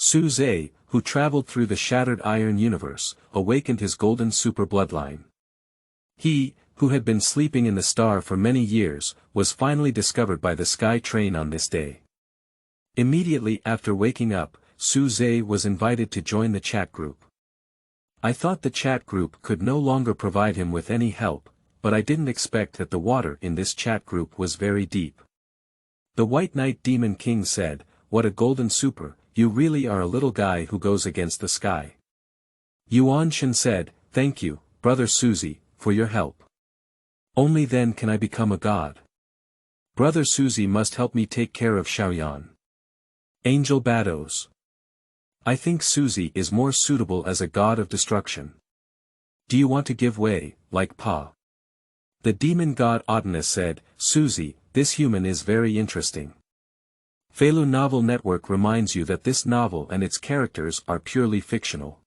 Suze, who traveled through the shattered iron universe, awakened his golden super bloodline. He, who had been sleeping in the star for many years, was finally discovered by the sky train on this day. Immediately after waking up, Suze was invited to join the chat group. I thought the chat group could no longer provide him with any help, but I didn't expect that the water in this chat group was very deep. The White Knight Demon King said, "What a golden super, you really are a little guy who goes against the sky." Yuan Shen said, "Thank you, brother Suze, for your help. Only then can I become a god. Brother Suze must help me take care of Xiaoyan." Angel Bados. I think Suze is more suitable as a god of destruction. Do you want to give way, like Pa? The demon god Otinus said, "Suze, this human is very interesting." Feilu Novel Network reminds you that this novel and its characters are purely fictional.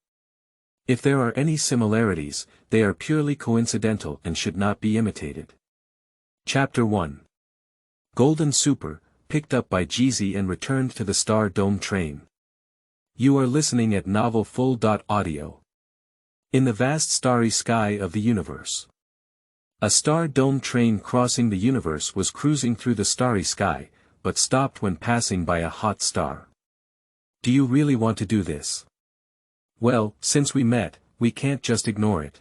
If there are any similarities, they are purely coincidental and should not be imitated. Chapter 1. Golden Super, picked up by Jizi and returned to the Star Dome train. You are listening at Novel Full.audio. In the vast starry sky of the universe. A Star Dome train crossing the universe was cruising through the starry sky, but stopped when passing by a hot star. Do you really want to do this? Well, since we met, we can't just ignore it.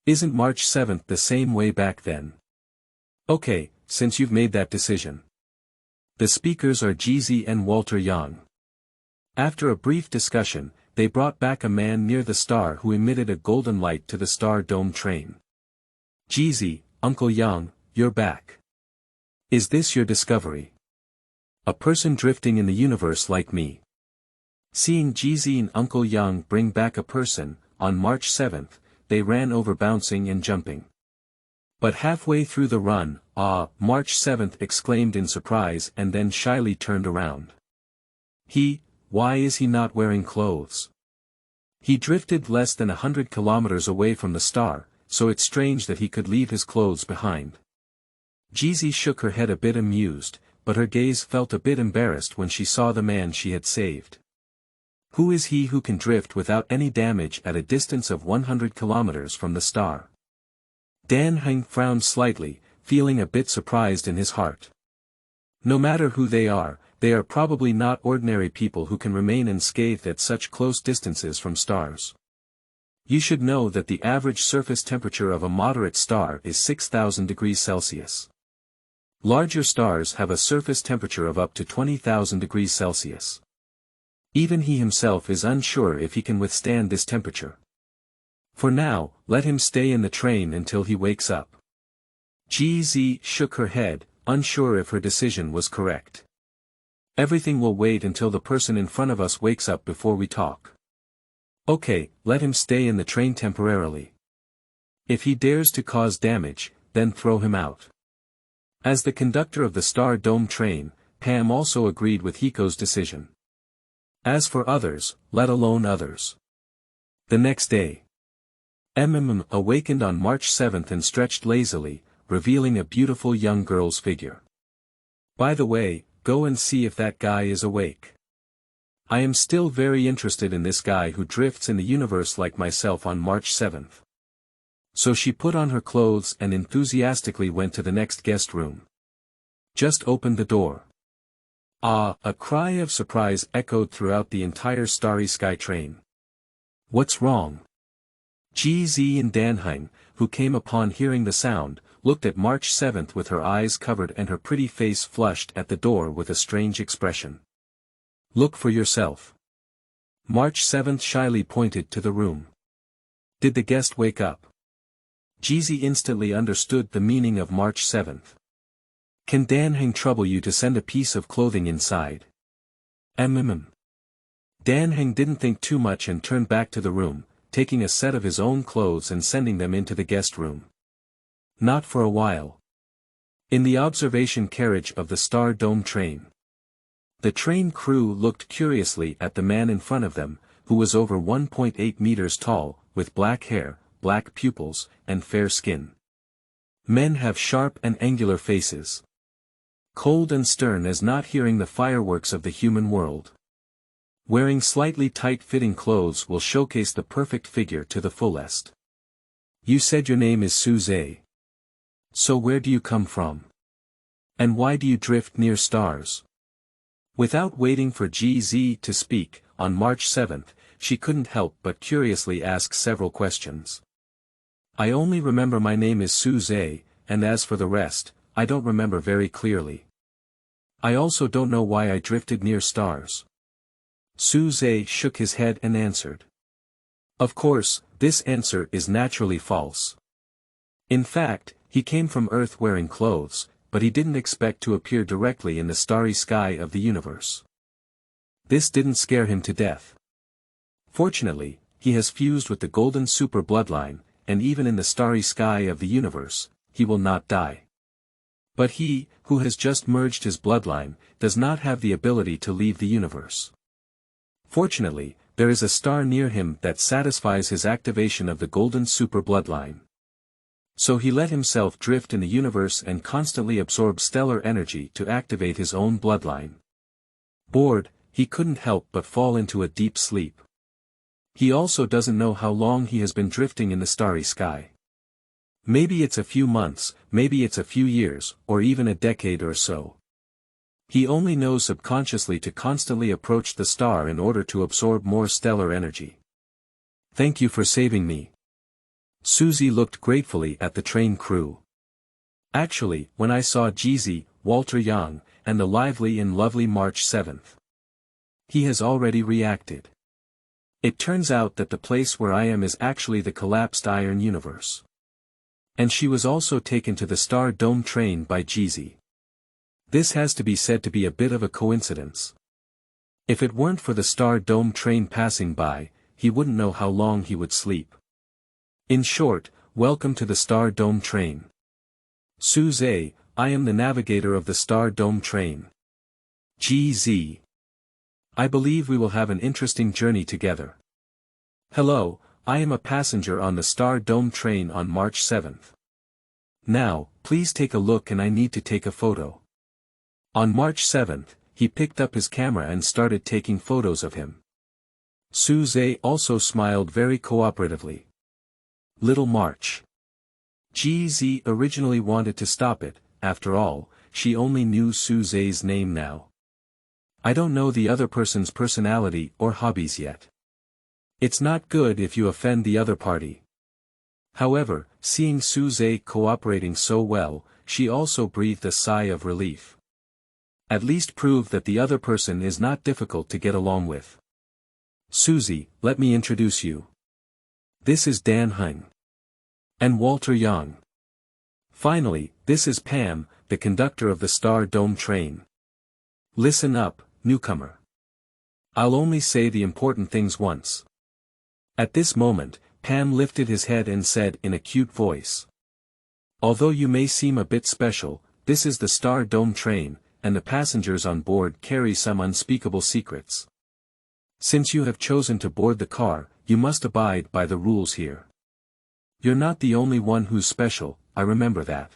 Isn't March 7th the same way back then? Okay, since you've made that decision. The speakers are Jizi and Walter Yang. After a brief discussion, they brought back a man near the star who emitted a golden light to the Star Dome train. Jizi, Uncle Yang, you're back. Is this your discovery? A person drifting in the universe like me. Seeing Jizi and Uncle Yang bring back a person, on March 7th, they ran over bouncing and jumping. But halfway through the run, March 7th exclaimed in surprise and then shyly turned around. Why is he not wearing clothes? He drifted less than 100 kilometers away from the star, so it's strange that he could leave his clothes behind. Jizi shook her head a bit amused, but her gaze felt a bit embarrassed when she saw the man she had saved. Who is he who can drift without any damage at a distance of 100 kilometers from the star? Dan-Heng frowned slightly, feeling a bit surprised in his heart. No matter who they are probably not ordinary people who can remain unscathed at such close distances from stars. You should know that the average surface temperature of a moderate star is 6,000 degrees Celsius. Larger stars have a surface temperature of up to 20,000 degrees Celsius. Even he himself is unsure if he can withstand this temperature. For now, let him stay in the train until he wakes up. Jizi shook her head, unsure if her decision was correct. Everything will wait until the person in front of us wakes up before we talk. Okay, let him stay in the train temporarily. If he dares to cause damage, then throw him out. As the conductor of the Star Dome train, Pam also agreed with Hiko's decision. As for others, let alone others. The next day. Awakened on March 7th and stretched lazily, revealing a beautiful young girl's figure. By the way, go and see if that guy is awake. I am still very interested in this guy who drifts in the universe like myself on March 7th. So she put on her clothes and enthusiastically went to the next guest room. Just opened the door. A cry of surprise echoed throughout the entire starry sky train. What's wrong? Jizi and Dan-Heng, who came upon hearing the sound, looked at March 7th with her eyes covered and her pretty face flushed at the door with a strange expression. Look for yourself. March 7th shyly pointed to the room. Did the guest wake up? Jizi instantly understood the meaning of March 7th. Can Dan-Heng trouble you to send a piece of clothing inside? Dan-Heng didn't think too much and turned back to the room, taking a set of his own clothes and sending them into the guest room. Not for a while. In the observation carriage of the Star Dome train. The train crew looked curiously at the man in front of them, who was over 1.8 meters tall, with black hair, black pupils, and fair skin. Men have sharp and angular faces. Cold and stern as not hearing the fireworks of the human world. Wearing slightly tight-fitting clothes will showcase the perfect figure to the fullest. You said your name is Suze. So where do you come from? And why do you drift near stars? Without waiting for Jizi to speak, on March 7th, she couldn't help but curiously ask several questions. I only remember my name is Suze, and as for the rest, I don't remember very clearly. I also don't know why I drifted near stars. Suze shook his head and answered. Of course, this answer is naturally false. In fact, he came from Earth wearing clothes, but he didn't expect to appear directly in the starry sky of the universe. This didn't scare him to death. Fortunately, he has fused with the golden super bloodline, and even in the starry sky of the universe, he will not die. But he, who has just merged his bloodline, does not have the ability to leave the universe. Fortunately, there is a star near him that satisfies his activation of the golden super bloodline. So he let himself drift in the universe and constantly absorb stellar energy to activate his own bloodline. Bored, he couldn't help but fall into a deep sleep. He also doesn't know how long he has been drifting in the starry sky. Maybe it's a few months, maybe it's a few years, or even a decade or so. He only knows subconsciously to constantly approach the star in order to absorb more stellar energy. Thank you for saving me. Suze looked gratefully at the train crew. Actually, when I saw Jizi, Walter Yang, and the lively and lovely March 7th. He has already reacted. It turns out that the place where I am is actually the collapsed iron universe. And she was also taken to the Star Dome train by Jizi. This has to be said to be a bit of a coincidence. If it weren't for the Star Dome train passing by, he wouldn't know how long he would sleep. In short, welcome to the Star Dome train. Suze, I am the navigator of the Star Dome train. Jizi. I believe we will have an interesting journey together. Hello, I am a passenger on the Star Dome train on March 7th. Now, please take a look and I need to take a photo. On March 7th, he picked up his camera and started taking photos of him. Suze also smiled very cooperatively. Little March. Jizi originally wanted to stop it, after all, she only knew Suze's name now. I don't know the other person's personality or hobbies yet. It's not good if you offend the other party. However, seeing Suze cooperating so well, she also breathed a sigh of relief. At least proved that the other person is not difficult to get along with. Suze, let me introduce you. This is Dan-Heng. And Walter Yang. Finally, this is Pam, the conductor of the Star Dome train. Listen up, newcomer. I'll only say the important things once. At this moment, Pam lifted his head and said in a cute voice. Although you may seem a bit special, this is the Star Dome train, and the passengers on board carry some unspeakable secrets. Since you have chosen to board the car, you must abide by the rules here. You're not the only one who's special, I remember that.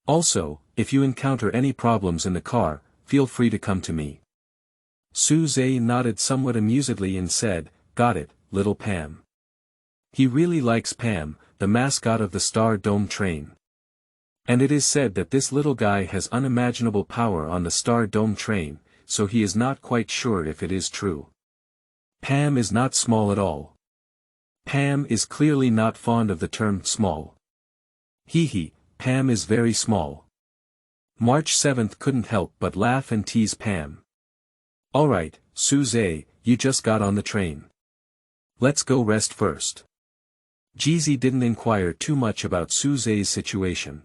Also, if you encounter any problems in the car, feel free to come to me. Suze nodded somewhat amusedly and said, Got it, little Pam. He really likes Pam, the mascot of the Star Dome train. And it is said that this little guy has unimaginable power on the Star Dome train, so he is not quite sure if it is true. Pam is not small at all. Pam is clearly not fond of the term small. Hee, Pam is very small. March 7th couldn't help but laugh and tease Pam. Alright, Suze, you just got on the train. Let's go rest first. Jizi didn't inquire too much about Suze's situation.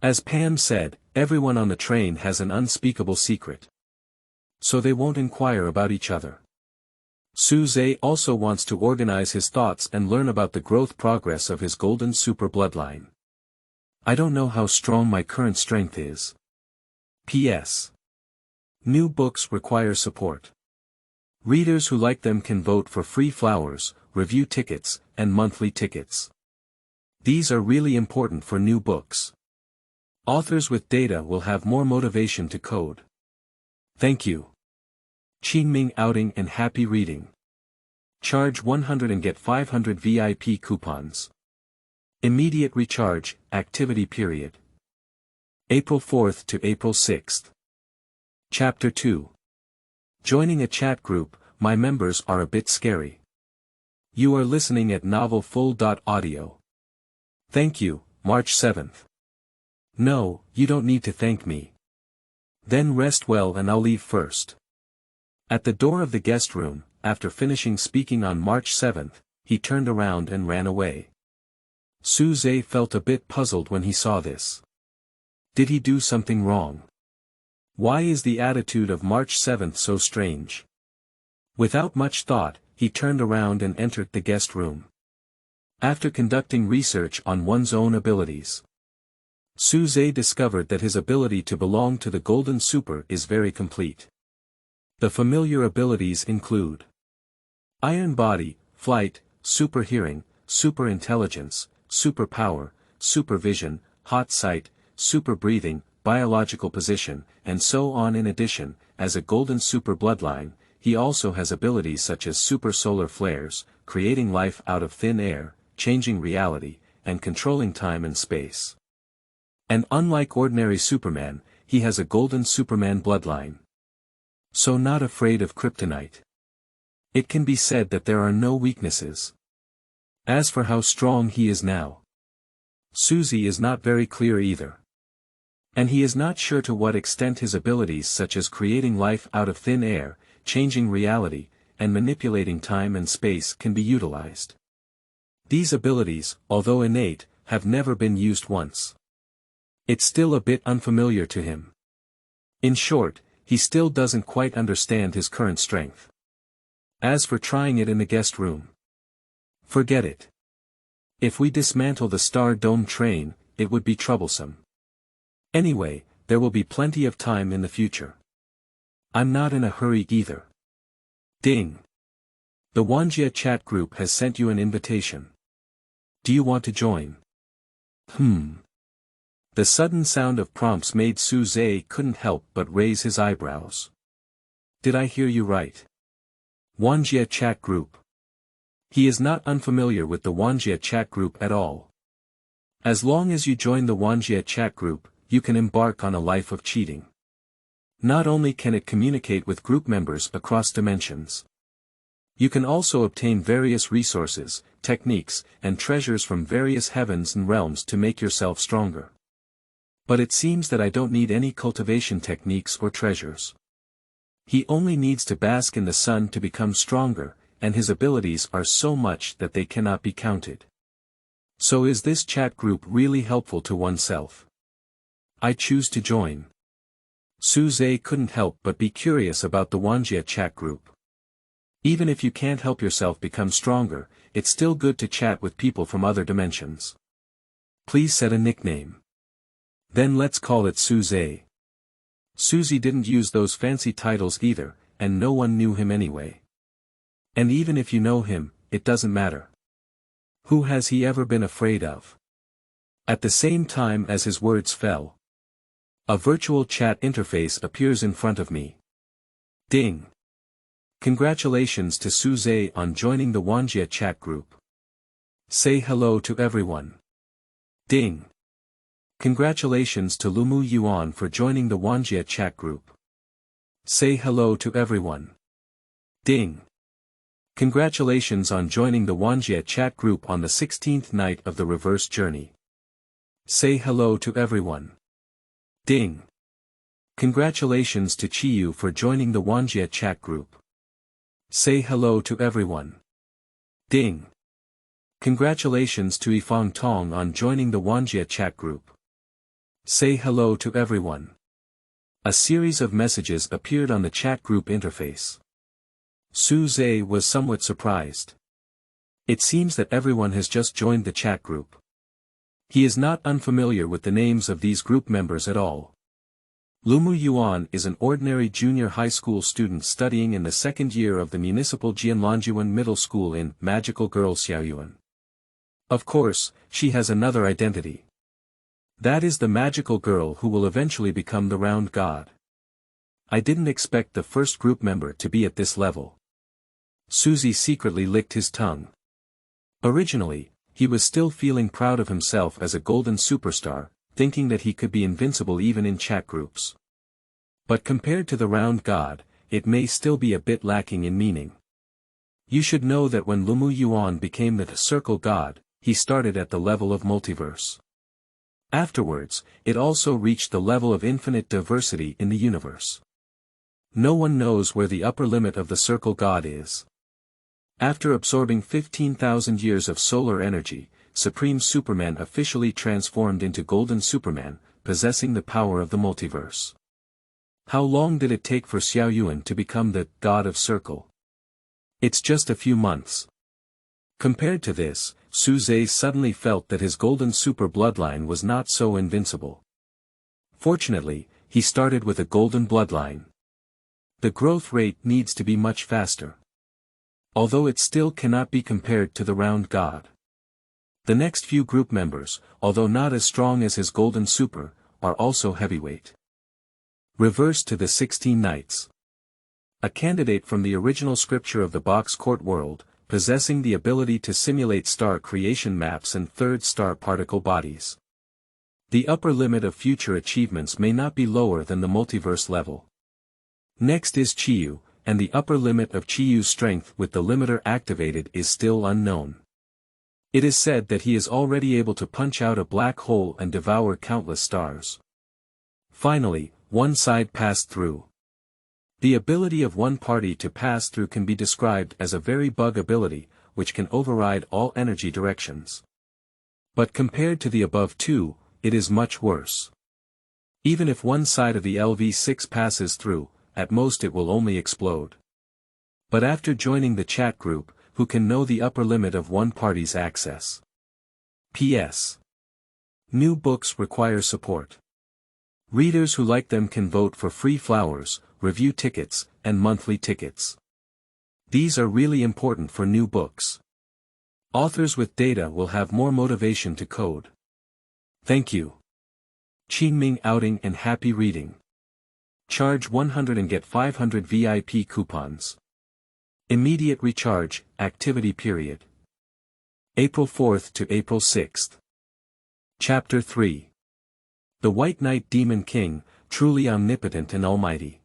As Pam said, everyone on the train has an unspeakable secret. So they won't inquire about each other. Suze also wants to organize his thoughts and learn about the growth progress of his golden super bloodline. I don't know how strong my current strength is. P.S. New books require support. Readers who like them can vote for free flowers, review tickets, and monthly tickets. These are really important for new books. Authors with data will have more motivation to code. Thank you. Qingming outing and happy reading. Charge 100 and get 500 VIP coupons. Immediate recharge, activity period. April 4th to April 6th. Chapter 2. Joining a chat group, my members are a bit scary. You are listening at Novel Full.audio. Thank you, March 7th. No, you don't need to thank me. Then rest well and I'll leave first. At the door of the guest room, after finishing speaking on March 7th, he turned around and ran away. Suze felt a bit puzzled when he saw this. Did he do something wrong? Why is the attitude of March 7th so strange? Without much thought, he turned around and entered the guest room. After conducting research on one's own abilities, Suze discovered that his ability to belong to the Golden Super is very complete. The familiar abilities include Iron Body, Flight, Super Hearing, Super Intelligence, Super Power, Super Vision, Hot Sight, Super Breathing, Biological Position, and so on. In addition, as a Golden Super Bloodline, he also has abilities such as Super Solar Flares, creating life out of thin air, changing reality, and controlling time and space. And unlike ordinary Superman, he has a Golden Superman bloodline. So not afraid of kryptonite. It can be said that there are no weaknesses. As for how strong he is now, Suze is not very clear either. And he is not sure to what extent his abilities such as creating life out of thin air, changing reality, and manipulating time and space can be utilized. These abilities, although innate, have never been used once. It's still a bit unfamiliar to him. In short, he still doesn't quite understand his current strength. As for trying it in the guest room, forget it. If we dismantle the Star Dome train, it would be troublesome. Anyway, there will be plenty of time in the future. I'm not in a hurry either. Ding. The Wanjie chat group has sent you an invitation. Do you want to join? The sudden sound of prompts made Suze couldn't help but raise his eyebrows. Did I hear you right? Wanjie chat group. He is not unfamiliar with the Wanjie chat group at all. As long as you join the Wanjie chat group, you can embark on a life of cheating. Not only can it communicate with group members across dimensions, you can also obtain various resources, techniques, and treasures from various heavens and realms to make yourself stronger. But it seems that I don't need any cultivation techniques or treasures. He only needs to bask in the sun to become stronger, and his abilities are so much that they cannot be counted. So is this chat group really helpful to oneself? I choose to join. Suze couldn't help but be curious about the Wanjie chat group. Even if you can't help yourself become stronger, it's still good to chat with people from other dimensions. Please set a nickname. Then let's call it Suze. Suze didn't use those fancy titles either, and no one knew him anyway. And even if you know him, it doesn't matter. Who has he ever been afraid of? At the same time as his words fell, a virtual chat interface appears in front of me. Ding. Congratulations to Suze on joining the Wanjie chat group. Say hello to everyone. Ding. Congratulations to Lumu Yuan for joining the Wanjie chat group. Say hello to everyone. Ding. Congratulations on joining the Wanjie chat group on the 16th night of the reverse journey. Say hello to everyone. Ding. Congratulations to Chiyu for joining the Wanjie chat group. Say hello to everyone. Ding. Congratulations to Yifang Tong on joining the Wanjie chat group. Say hello to everyone. A series of messages appeared on the chat group interface. Suze was somewhat surprised. It seems that everyone has just joined the chat group. He is not unfamiliar with the names of these group members at all. Lumu Yuan is an ordinary junior high school student studying in the second year of the municipal Jianlongjuan Middle School in Magical Girl Xiaoyan. Of course, she has another identity. That is the magical girl who will eventually become the round god. I didn't expect the first group member to be at this level. Suze secretly licked his tongue. Originally, he was still feeling proud of himself as a golden superstar, thinking that he could be invincible even in chat groups. But compared to the round god, it may still be a bit lacking in meaning. You should know that when Lumu Yuan became the circle god, he started at the level of multiverse. Afterwards, it also reached the level of infinite diversity in the universe. No one knows where the upper limit of the circle god is. After absorbing 15,000 years of solar energy, Supreme Superman officially transformed into Golden Superman, possessing the power of the multiverse. How long did it take for Xiaoyan to become the god of circle? It's just a few months. Compared to this, Suze suddenly felt that his golden super bloodline was not so invincible. Fortunately, he started with a golden bloodline. The growth rate needs to be much faster. Although it still cannot be compared to the round god. The next few group members, although not as strong as his golden super, are also heavyweight. Reverse to the 16 Knights. A candidate from the original scripture of the box court world, possessing the ability to simulate star creation maps and third star particle bodies. The upper limit of future achievements may not be lower than the multiverse level. Next is Chiyu, and the upper limit of Chiyu's strength with the limiter activated is still unknown. It is said that he is already able to punch out a black hole and devour countless stars. Finally, one side passed through. The ability of one party to pass through can be described as a very bug ability, which can override all energy directions. But compared to the above two, it is much worse. Even if one side of the LV6 passes through, at most it will only explode. But after joining the chat group, who can know the upper limit of one party's access? P.S. New books require support. Readers who like them can vote for free flowers, review tickets, and monthly tickets. These are really important for new books. Authors with data will have more motivation to code. Thank you. Qingming outing and happy reading. Charge 100 and get 500 VIP coupons. Immediate recharge, activity period. April 4th to April 6th. Chapter 3. The White Knight Demon King, truly omnipotent and almighty.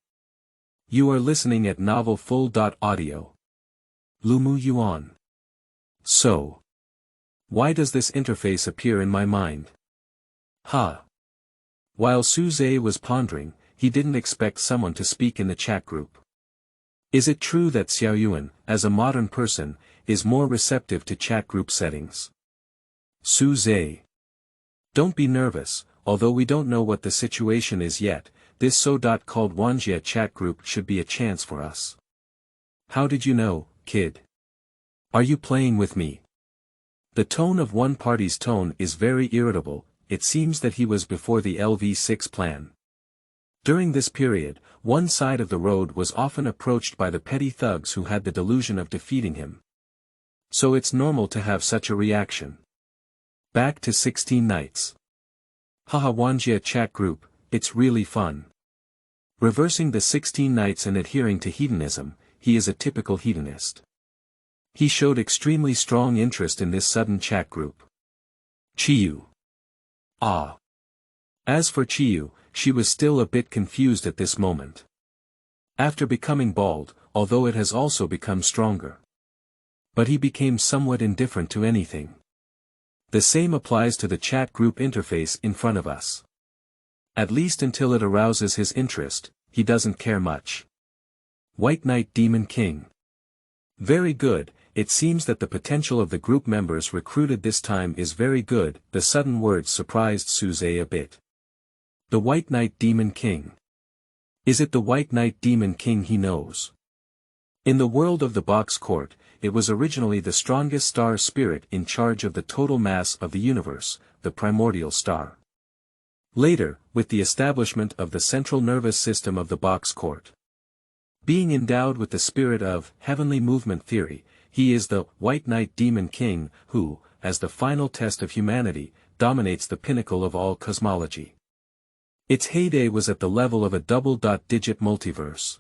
You are listening at Novel Full.audio. Lumu Yuan. So. Why does this interface appear in my mind? Ha. While Suze was pondering, he didn't expect someone to speak in the chat group. Is it true that Xiaoyan, as a modern person, is more receptive to chat group settings? Suze. Don't be nervous, although we don't know what the situation is yet, this so-called Wanjie chat group should be a chance for us. How did you know, kid? Are you playing with me? The tone of one party's tone is very irritable, it seems that he was before the LV6 plan. During this period, one side of the road was often approached by the petty thugs who had the delusion of defeating him. So it's normal to have such a reaction. Back to 16 Knights. Haha Wanjie chat group, it's really fun. Reversing the 16 Knights and adhering to hedonism, he is a typical hedonist. He showed extremely strong interest in this sudden chat group. Chiyu. Ah. As for Chiyu, she was still a bit confused at this moment. After becoming bald, although it has also become stronger. But he became somewhat indifferent to anything. The same applies to the chat group interface in front of us. At least until it arouses his interest, he doesn't care much. White Knight Demon King. Very good, it seems that the potential of the group members recruited this time is very good, the sudden words surprised Suze a bit. The White Knight Demon King. Is it the White Knight Demon King he knows? In the world of the box court, it was originally the strongest star spirit in charge of the total mass of the universe, the primordial star. Later, with the establishment of the central nervous system of the box court. Being endowed with the spirit of heavenly movement theory, he is the White Knight Demon King who, as the final test of humanity, dominates the pinnacle of all cosmology. Its heyday was at the level of a double-digit multiverse.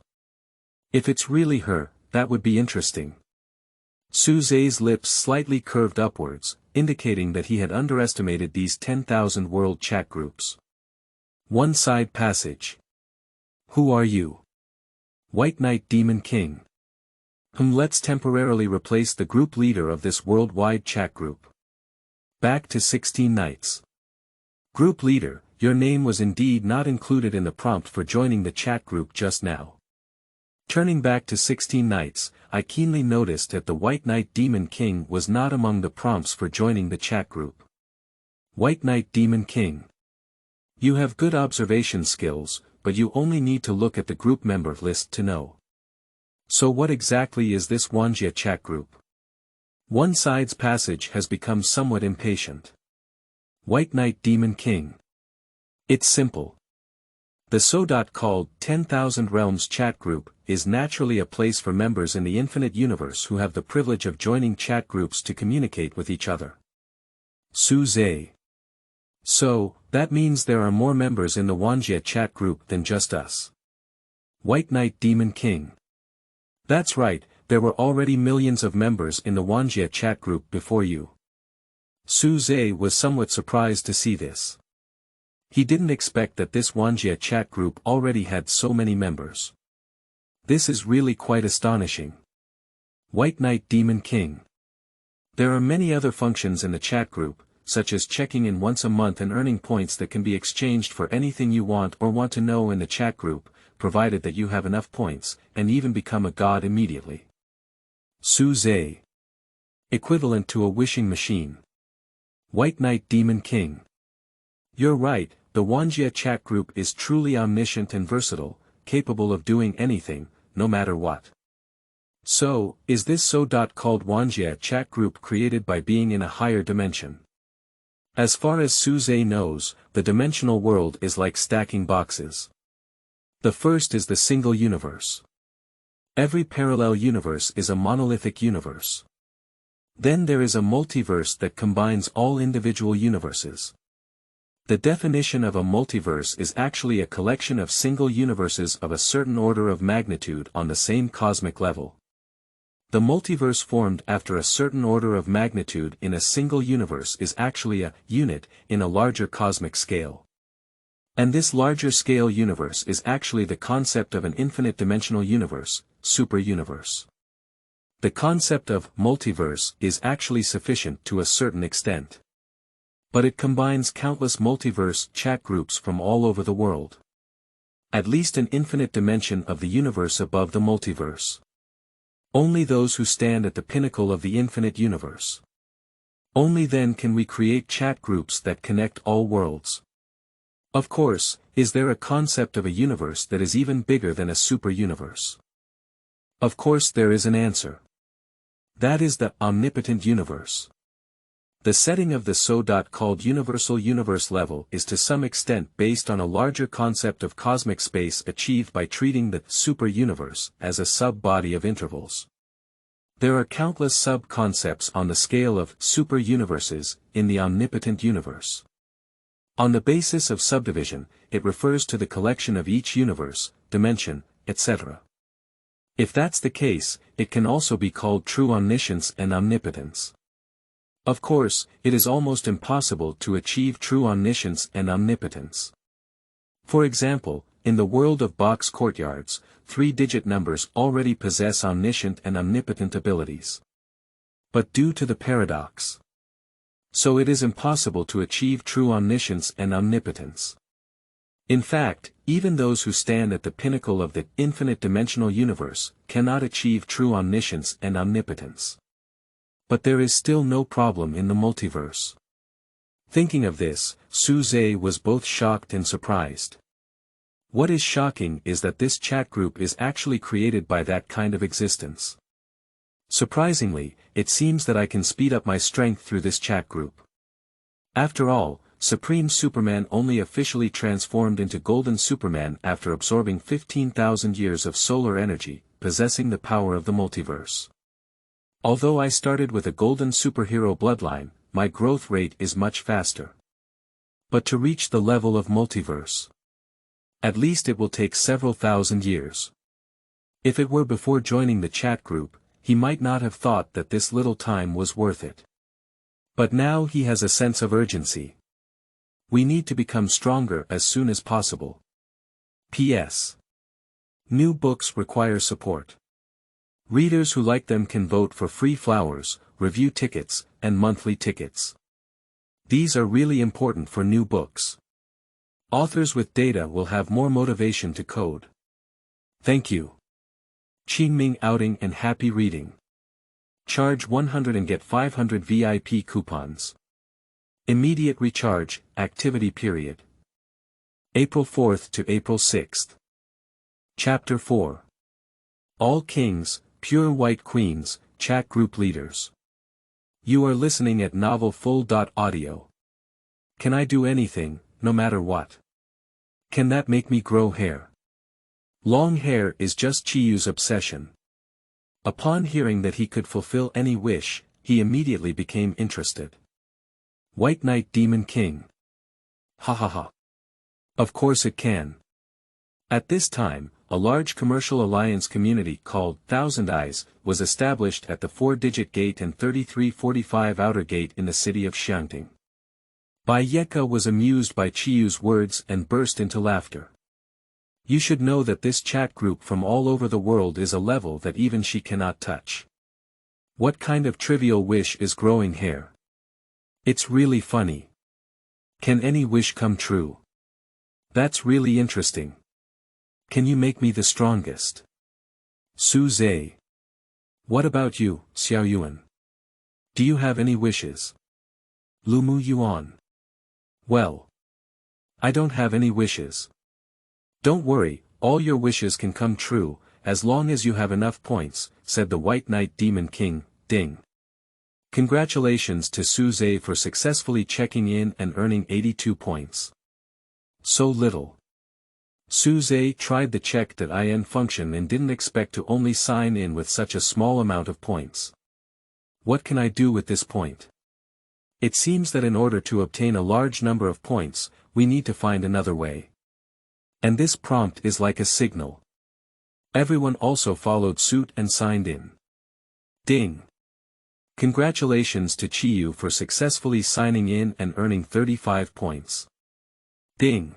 If it's really her, that would be interesting. Suze's lips slightly curved upwards, indicating that he had underestimated these 10,000 world chat groups. One side passage. Who are you? White Knight Demon King. Let's temporarily replace the group leader of this worldwide chat group. Back to 16 Knights. Group leader, your name was indeed not included in the prompt for joining the chat group just now. Turning back to 16 Knights, I keenly noticed that the White Knight Demon King was not among the prompts for joining the chat group. White Knight Demon King. You have good observation skills, but you only need to look at the group member list to know. So what exactly is this Wanjie chat group? One side's passage has become somewhat impatient. White Knight Demon King. It's simple. The so-called 10,000 Realms chat group is naturally a place for members in the infinite universe who have the privilege of joining chat groups to communicate with each other. Suze. So, that means there are more members in the Wanjie chat group than just us. White Knight Demon King. That's right, there were already millions of members in the Wanjie chat group before you. Suze was somewhat surprised to see this. He didn't expect that this Wanjie chat group already had so many members. This is really quite astonishing. White Knight Demon King. There are many other functions in the chat group, such as checking in once a month and earning points that can be exchanged for anything you want or want to know in the chat group, provided that you have enough points, and even become a god immediately. Suze. Equivalent to a wishing machine. White Knight Demon King. You're right, the Wanjie chat group is truly omniscient and versatile, capable of doing anything, no matter what. So, is this so-called Wanjie chat group created by being in a higher dimension? As far as Suze knows, the dimensional world is like stacking boxes. The first is the single universe. Every parallel universe is a monolithic universe. Then there is a multiverse that combines all individual universes. The definition of a multiverse is actually a collection of single universes of a certain order of magnitude on the same cosmic level. The multiverse formed after a certain order of magnitude in a single universe is actually a unit in a larger cosmic scale. And this larger scale universe is actually the concept of an infinite dimensional universe, superuniverse. The concept of multiverse is actually sufficient to a certain extent. But it combines countless multiverse chat groups from all over the world. At least an infinite dimension of the universe above the multiverse. Only those who stand at the pinnacle of the infinite universe. Only then can we create chat groups that connect all worlds. Of course, is there a concept of a universe that is even bigger than a super-universe? Of course there is an answer. That is the omnipotent universe. The setting of the so-called universal universe level is to some extent based on a larger concept of cosmic space achieved by treating the super-universe as a sub-body of intervals. There are countless sub-concepts on the scale of super-universes in the omnipotent universe. On the basis of subdivision, it refers to the collection of each universe, dimension, etc. If that's the case, it can also be called true omniscience and omnipotence. Of course, it is almost impossible to achieve true omniscience and omnipotence. For example, in the world of box courtyards, 3-digit numbers already possess omniscient and omnipotent abilities. But due to the paradox. So it is impossible to achieve true omniscience and omnipotence. In fact, even those who stand at the pinnacle of the infinite dimensional universe cannot achieve true omniscience and omnipotence. But there is still no problem in the multiverse. Thinking of this, Suze was both shocked and surprised. What is shocking is that this chat group is actually created by that kind of existence. Surprisingly, it seems that I can speed up my strength through this chat group. After all, Supreme Superman only officially transformed into Golden Superman after absorbing 15,000 years of solar energy, possessing the power of the multiverse. Although I started with a golden superhero bloodline, my growth rate is much faster. But to reach the level of multiverse, At least it will take several thousand years. If it were before joining the chat group, he might not have thought that this little time was worth it. But now he has a sense of urgency. We need to become stronger as soon as possible. P.S. New books require support. Readers who like them can vote for free flowers, review tickets, and monthly tickets. These are really important for new books. Authors with data will have more motivation to code. Thank you. Qingming outing and happy reading. Charge 100 and get 500 VIP coupons. Immediate recharge, activity period. April 4th to April 6th. Chapter 4. All kings, pure white queens, chat group leaders. You are listening at Novel Full.audio. Can I do anything, no matter what? Can that make me grow hair? Long hair is just Chiyu's obsession. Upon hearing that he could fulfill any wish, he immediately became interested. White Knight Demon King. Ha ha ha. Of course it can. At this time, a large commercial alliance community called Thousand Eyes was established at the 4-digit gate and 3345 outer gate in the city of Xiangting. Bai Yeka was amused by Chiyu's words and burst into laughter. You should know that this chat group from all over the world is a level that even she cannot touch. What kind of trivial wish is growing hair? It's really funny. Can any wish come true? That's really interesting. Can you make me the strongest? Suze. What about you, Xiaoyan? Do you have any wishes? Lumu Yuan. Well. I don't have any wishes. Don't worry, all your wishes can come true, as long as you have enough points, said the White Knight Demon King, Ding. Congratulations to Suze for successfully checking in and earning 82 points. So little. Suze tried the check.In function and didn't expect to only sign in with such a small amount of points. What can I do with this point? It seems that in order to obtain a large number of points, we need to find another way. And this prompt is like a signal. Everyone also followed suit and signed in. Ding. Congratulations to Chiyu for successfully signing in and earning 35 points. Ding.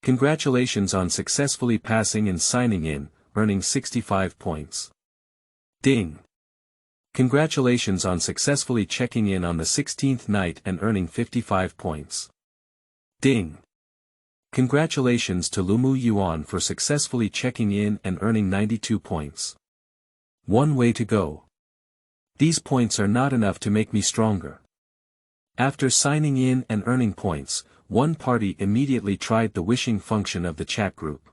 Congratulations on successfully passing and signing in, earning 65 points. Ding. Congratulations on successfully checking in on the 16th night and earning 55 points. Ding. Congratulations to Lumu Yuan for successfully checking in and earning 92 points. One way to go. These points are not enough to make me stronger. After signing in and earning points, one party immediately tried the wishing function of the chat group.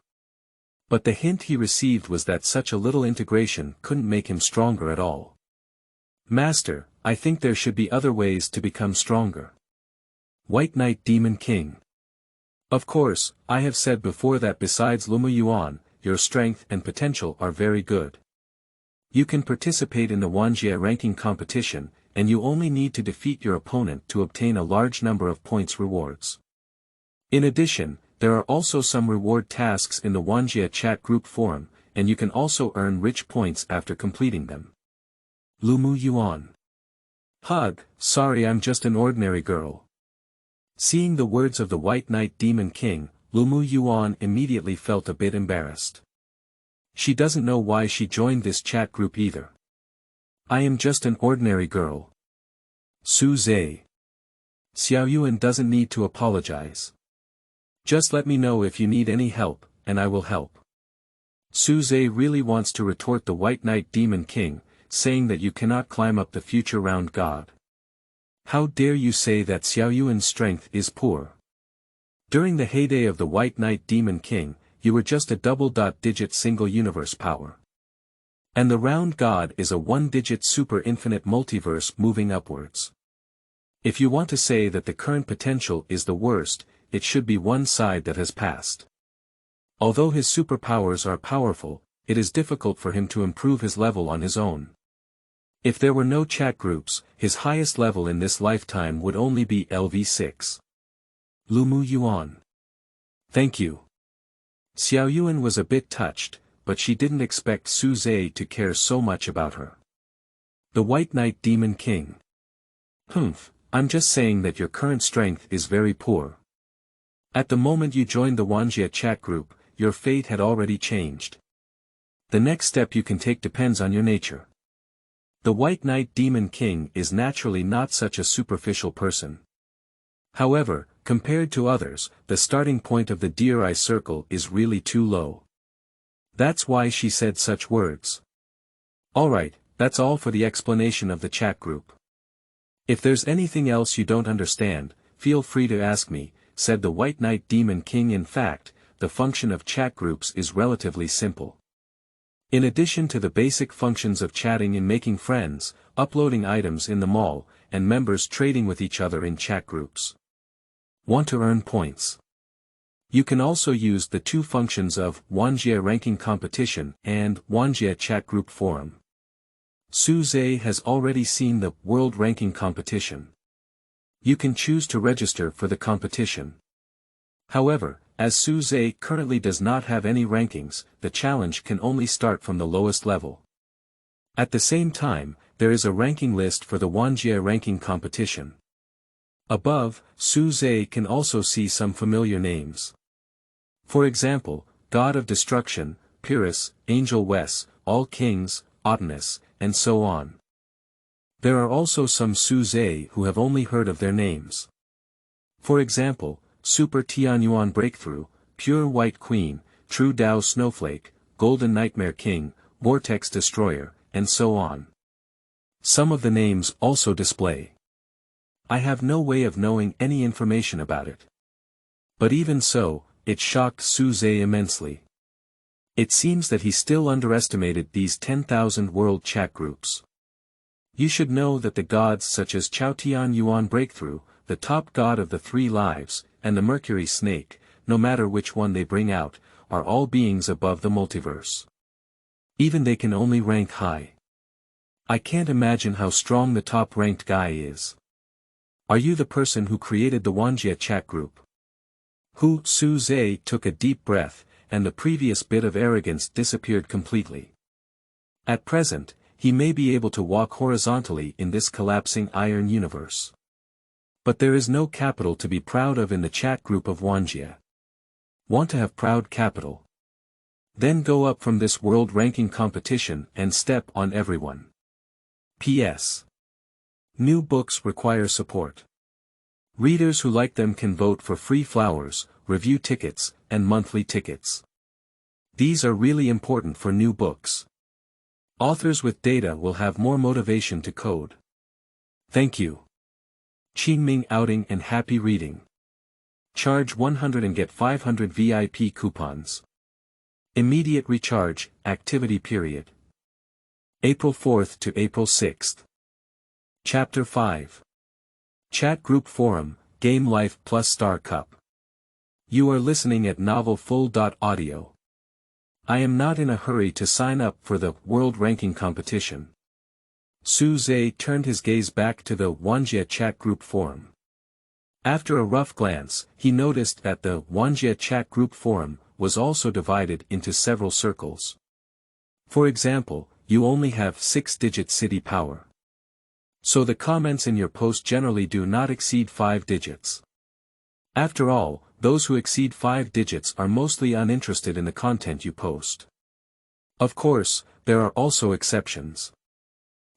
But the hint he received was that such a little integration couldn't make him stronger at all. Master, I think there should be other ways to become stronger. White Knight Demon King. Of course, I have said before that besides Lumu Yuan, your strength and potential are very good. You can participate in the Wanjie ranking competition, and you only need to defeat your opponent to obtain a large number of points rewards. In addition, there are also some reward tasks in the Wanjie chat group forum, and you can also earn rich points after completing them. Lumu Yuan. Hug, sorry I'm just an ordinary girl. Seeing the words of the White Knight Demon King, Lumu Yuan immediately felt a bit embarrassed. She doesn't know why she joined this chat group either. I am just an ordinary girl. Suze. Xiaoyan doesn't need to apologize. Just let me know if you need any help, and I will help. Suze really wants to retort the White Knight Demon King, saying that you cannot climb up the future round god. How dare you say that Xiaoyan's strength is poor? During the heyday of the White Knight Demon King, you were just a double-digit single universe power. And the round god is a one-digit super infinite multiverse moving upwards. If you want to say that the current potential is the worst, it should be one side that has passed. Although his superpowers are powerful, it is difficult for him to improve his level on his own. If there were no chat groups, his highest level in this lifetime would only be LV6. Lumu Yuan. Thank you. Xiaoyan was a bit touched, but she didn't expect Suze to care so much about her. The White Knight Demon King. Humph, I'm just saying that your current strength is very poor. At the moment you joined the Wanjie chat group, your fate had already changed. The next step you can take depends on your nature. The White Knight Demon King is naturally not such a superficial person. However, compared to others, the starting point of the dear-I circle is really too low. That's why she said such words. Alright, that's all for the explanation of the chat group. If there's anything else you don't understand, feel free to ask me, said the White Knight Demon King. In fact, the function of chat groups is relatively simple. In addition to the basic functions of chatting and making friends, uploading items in the mall, and members trading with each other in chat groups. Want to earn points? You can also use the two functions of Wanjie ranking competition and Wanjie chat group forum. Suze has already seen the world ranking competition. You can choose to register for the competition. However, as Suze currently does not have any rankings, the challenge can only start from the lowest level. At the same time, there is a ranking list for the Wanjie ranking competition. Above, Suze can also see some familiar names. For example, God of Destruction, Pyrrhus, Angel Wes, All Kings, Otinus, and so on. There are also some Suze who have only heard of their names. For example, Super Tianyuan Breakthrough, Pure White Queen, True Dao Snowflake, Golden Nightmare King, Vortex Destroyer, and so on. Some of the names also display. I have no way of knowing any information about it. But even so, it shocked Suze immensely. It seems that he still underestimated these 10,000 world chat groups. You should know that the gods such as Chaotian Yuan Breakthrough, the top god of the 3 lives, and the Mercury Snake, no matter which one they bring out, are all beings above the multiverse. Even they can only rank high. I can't imagine how strong the top-ranked guy is. Are you the person who created the Wanjie chat group? Suze took a deep breath, and the previous bit of arrogance disappeared completely. At present, he may be able to walk horizontally in this collapsing iron universe. But there is no capital to be proud of in the chat group of Wanjie. Want to have proud capital? Then go up from this world ranking competition and step on everyone. P.S. New books require support. Readers who like them can vote for free flowers, review tickets, and monthly tickets. These are really important for new books. Authors with data will have more motivation to code. Thank you. Qingming outing and happy reading. Charge 100 and get 500 VIP coupons. Immediate recharge, activity period. April 4th to April 6th. Chapter 5. Chat Group Forum, Game Life+Star Cup. You are listening at novelfull.audio. I am not in a hurry to sign up for the world ranking competition. Suze turned his gaze back to the Wanjie chat group forum. After a rough glance, he noticed that the Wanjie chat group forum was also divided into several circles. For example, you only have 6-digit city power. So the comments in your post generally do not exceed 5 digits. After all, those who exceed 5 digits are mostly uninterested in the content you post. Of course, there are also exceptions.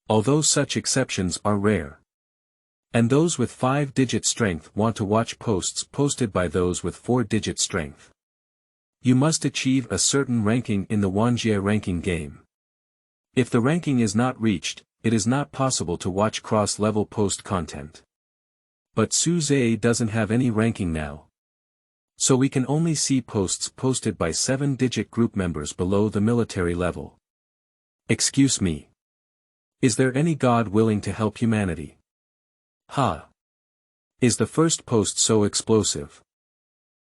Although such exceptions are rare. And those with 5-digit strength want to watch posts posted by those with 4-digit strength. You must achieve a certain ranking in the Wanjie ranking game. If the ranking is not reached, it is not possible to watch cross-level post content. But Suze doesn't have any ranking now. So we can only see posts posted by 7-digit group members below the military level. Excuse me. Is there any god willing to help humanity? Ha! Is the first post so explosive?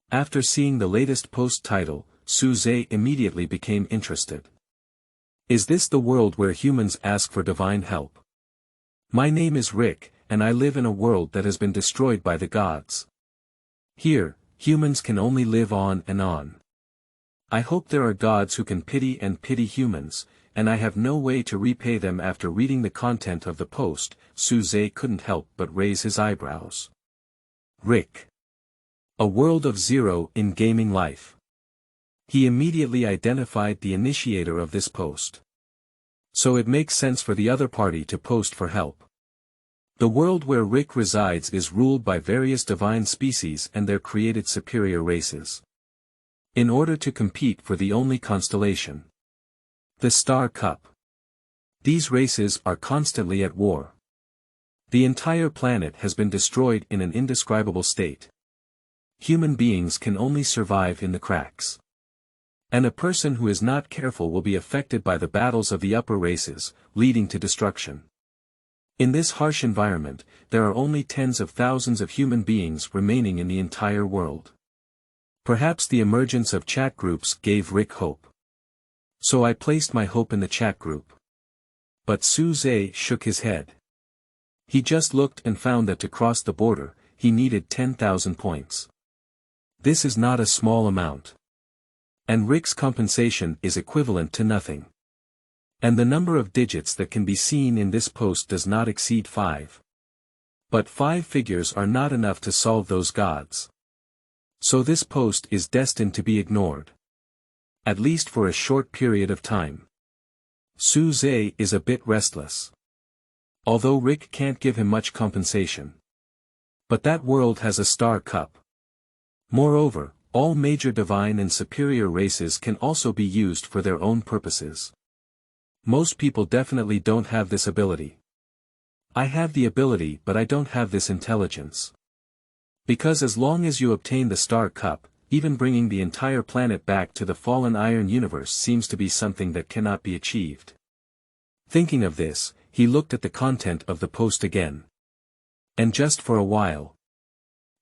After seeing the latest post title, Suze immediately became interested. Is this the world where humans ask for divine help? My name is Rick, and I live in a world that has been destroyed by the gods. Here, humans can only live on and on. I hope there are gods who can pity humans, and I have no way to repay them. After reading the content of the post, Suze couldn't help but raise his eyebrows. Rick. A world of zero in gaming life. He immediately identified the initiator of this post. So it makes sense for the other party to post for help. The world where Rick resides is ruled by various divine species and their created superior races. In order to compete for the only constellation, the Star Cup, these races are constantly at war. The entire planet has been destroyed in an indescribable state. Human beings can only survive in the cracks. And a person who is not careful will be affected by the battles of the upper races, leading to destruction. In this harsh environment, there are only tens of thousands of human beings remaining in the entire world. Perhaps the emergence of chat groups gave Rick hope. So I placed my hope in the chat group. But Suze shook his head. He just looked and found that to cross the border, he needed 10,000 points. This is not a small amount. And Rick's compensation is equivalent to nothing. And the number of digits that can be seen in this post does not exceed 5. But 5 figures are not enough to solve those gods. So this post is destined to be ignored. At least for a short period of time. Suze is a bit restless. Although Rick can't give him much compensation. But that world has a Star Cup. Moreover, all major divine and superior races can also be used for their own purposes. Most people definitely don't have this ability. I have the ability, but I don't have this intelligence. Because as long as you obtain the Star Cup, even bringing the entire planet back to the fallen Iron Universe seems to be something that cannot be achieved. Thinking of this, he looked at the content of the post again. And just for a while.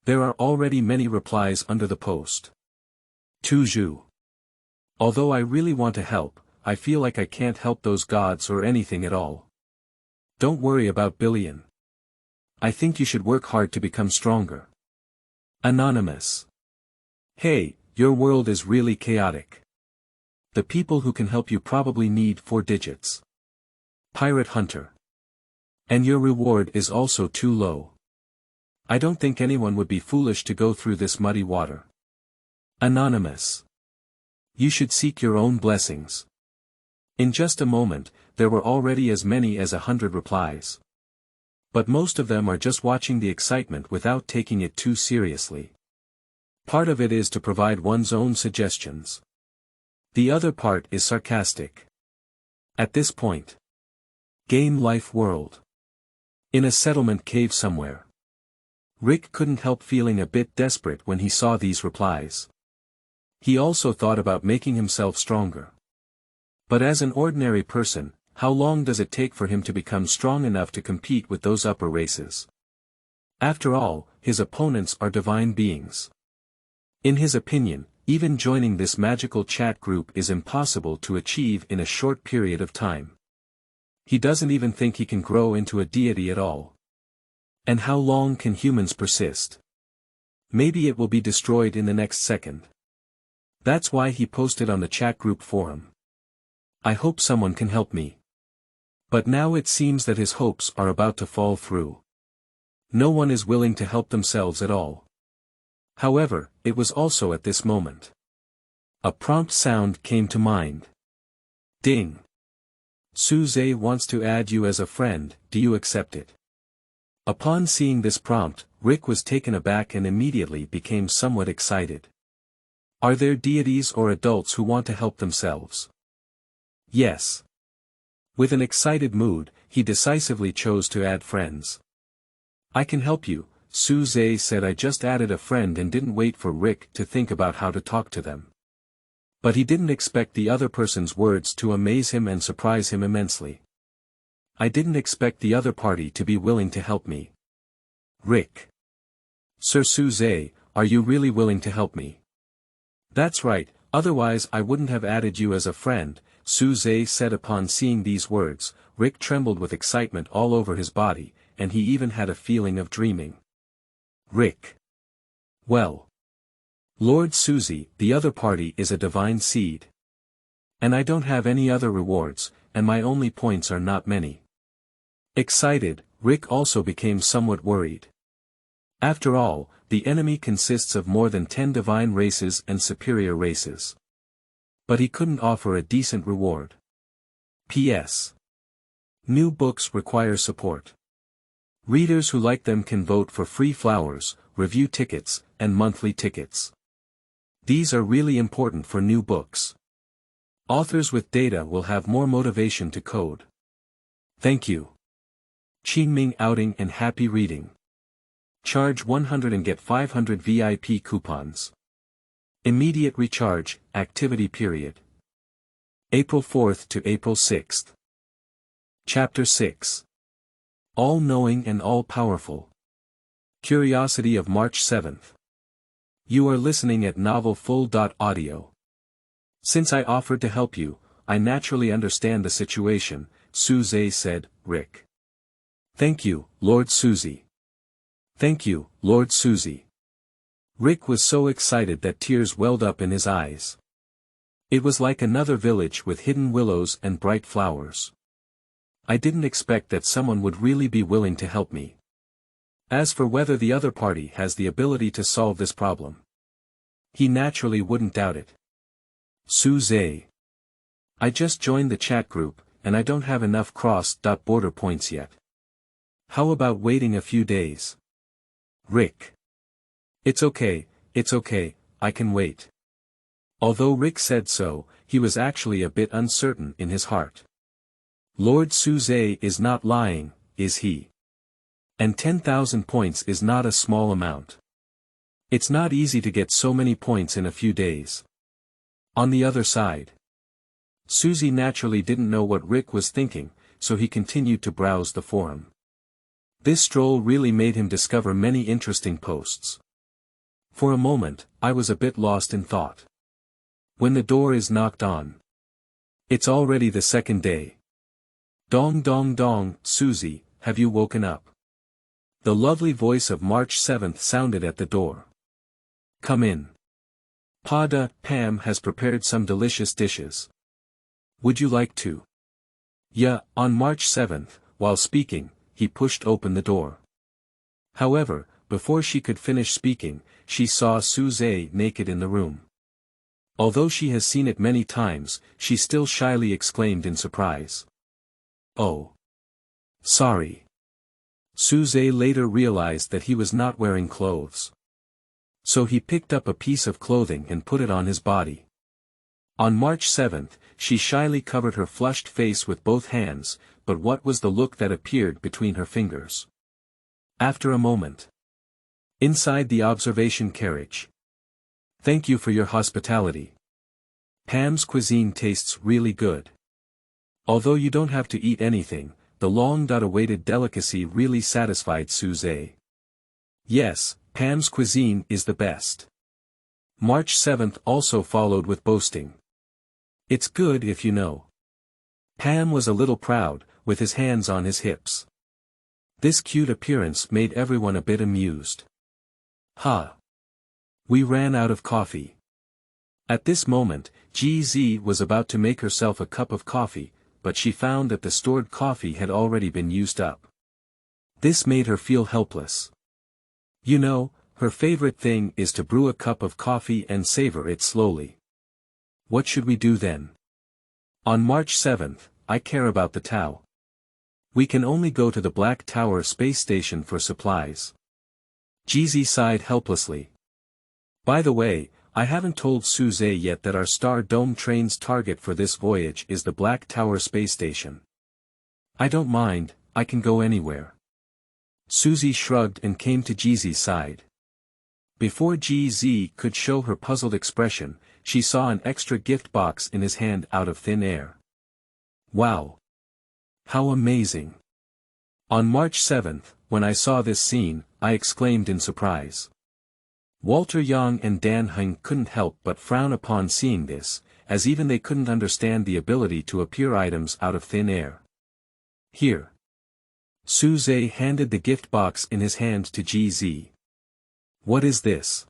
There are already many replies under the post. Tuju. Although I really want to help, I feel like I can't help those gods or anything at all. Don't worry about Billion. I think you should work hard to become stronger. Anonymous. Hey, your world is really chaotic. The people who can help you probably need 4 digits. Pirate Hunter. And your reward is also too low. I don't think anyone would be foolish to go through this muddy water. Anonymous. You should seek your own blessings. In just a moment, there were already as many as 100 replies. But most of them are just watching the excitement without taking it too seriously. Part of it is to provide one's own suggestions. The other part is sarcastic. At this point. Game Life World. In a settlement cave somewhere. Rick couldn't help feeling a bit desperate when he saw these replies. He also thought about making himself stronger. But as an ordinary person, how long does it take for him to become strong enough to compete with those upper races? After all, his opponents are divine beings. In his opinion, even joining this magical chat group is impossible to achieve in a short period of time. He doesn't even think he can grow into a deity at all. And how long can humans persist? Maybe it will be destroyed in the next second. That's why he posted on the chat group forum. I hope someone can help me. But now it seems that his hopes are about to fall through. No one is willing to help themselves at all. However, it was also at this moment. A prompt sound came to mind. Ding. Suze wants to add you as a friend, do you accept it? Upon seeing this prompt, Rick was taken aback and immediately became somewhat excited. Are there deities or adults who want to help themselves? Yes. With an excited mood, he decisively chose to add friends. I can help you, Suze said. I just added a friend and didn't wait for Rick to think about how to talk to them. But he didn't expect the other person's words to amaze him and surprise him immensely. I didn't expect the other party to be willing to help me. Rick. Sir Suze, are you really willing to help me? That's right, otherwise I wouldn't have added you as a friend, Suze said. Upon seeing these words, Rick trembled with excitement all over his body, and he even had a feeling of dreaming. Rick. Well. Lord Suze, the other party is a divine seed. And I don't have any other rewards, and my only points are not many. Excited, Rick also became somewhat worried. After all, the enemy consists of more than 10 divine races and superior races. But he couldn't offer a decent reward. P.S. New books require support. Readers who like them can vote for free flowers, review tickets, and monthly tickets. These are really important for new books. Authors with data will have more motivation to code. Thank you. Qingming outing and happy reading. Charge 100 and get 500 VIP coupons. Immediate recharge, activity period. April 4th to April 6th. Chapter 6. All-knowing and all-powerful. Curiosity of March 7th. You are listening at novelfull.audio. Since I offered to help you, I naturally understand the situation, Suze said, Rick. Thank you, Lord Suze. Thank you, Lord Suze. Rick was so excited that tears welled up in his eyes. It was like another village with hidden willows and bright flowers. I didn't expect that someone would really be willing to help me. As for whether the other party has the ability to solve this problem, he naturally wouldn't doubt it. Suze. I just joined the chat group, and I don't have enough cross-border points yet. How about waiting a few days? Rick. It's okay, I can wait. Although Rick said so, he was actually a bit uncertain in his heart. Lord Suze is not lying, is he? And 10,000 points is not a small amount. It's not easy to get so many points in a few days. On the other side, Suze naturally didn't know what Rick was thinking, so he continued to browse the forum. This stroll really made him discover many interesting posts. For a moment, I was a bit lost in thought. When the door is knocked on. It's already the second day. Dong dong dong, Suze, have you woken up? The lovely voice of March 7th sounded at the door. Come in. Pam has prepared some delicious dishes. Would you like to? Yeah, on March 7th, while speaking, he pushed open the door. However, before she could finish speaking, she saw Suze naked in the room. Although she has seen it many times, she still shyly exclaimed in surprise. Oh. Sorry. Suze later realized that he was not wearing clothes. So he picked up a piece of clothing and put it on his body. On March 7th, she shyly covered her flushed face with both hands, but what was the look that appeared between her fingers? After a moment. Inside the observation carriage. Thank you for your hospitality. Pam's cuisine tastes really good. Although you don't have to eat anything, the long-awaited delicacy really satisfied Suze. Yes, Pam's cuisine is the best. March 7th also followed with boasting. It's good if you know. Pam was a little proud, with his hands on his hips. This cute appearance made everyone a bit amused. Ha! We ran out of coffee. At this moment, Jizi was about to make herself a cup of coffee, but she found that the stored coffee had already been used up. This made her feel helpless. You know, her favorite thing is to brew a cup of coffee and savor it slowly. What should we do then? On March 7th, I care about the Tau. We can only go to the Black Tower space station for supplies. Jizi sighed helplessly. By the way, I haven't told Suze yet that our Star Dome train's target for this voyage is the Black Tower space station. I don't mind, I can go anywhere. Suze shrugged and came to Jizi's side. Before Jizi could show her puzzled expression, she saw an extra gift box in his hand out of thin air. Wow! How amazing! On March 7th, when I saw this scene, I exclaimed in surprise. Walter Yang and Dan Heng couldn't help but frown upon seeing this, as even they couldn't understand the ability to appear items out of thin air. Here. Suze handed the gift box in his hand to Jizi. What is this?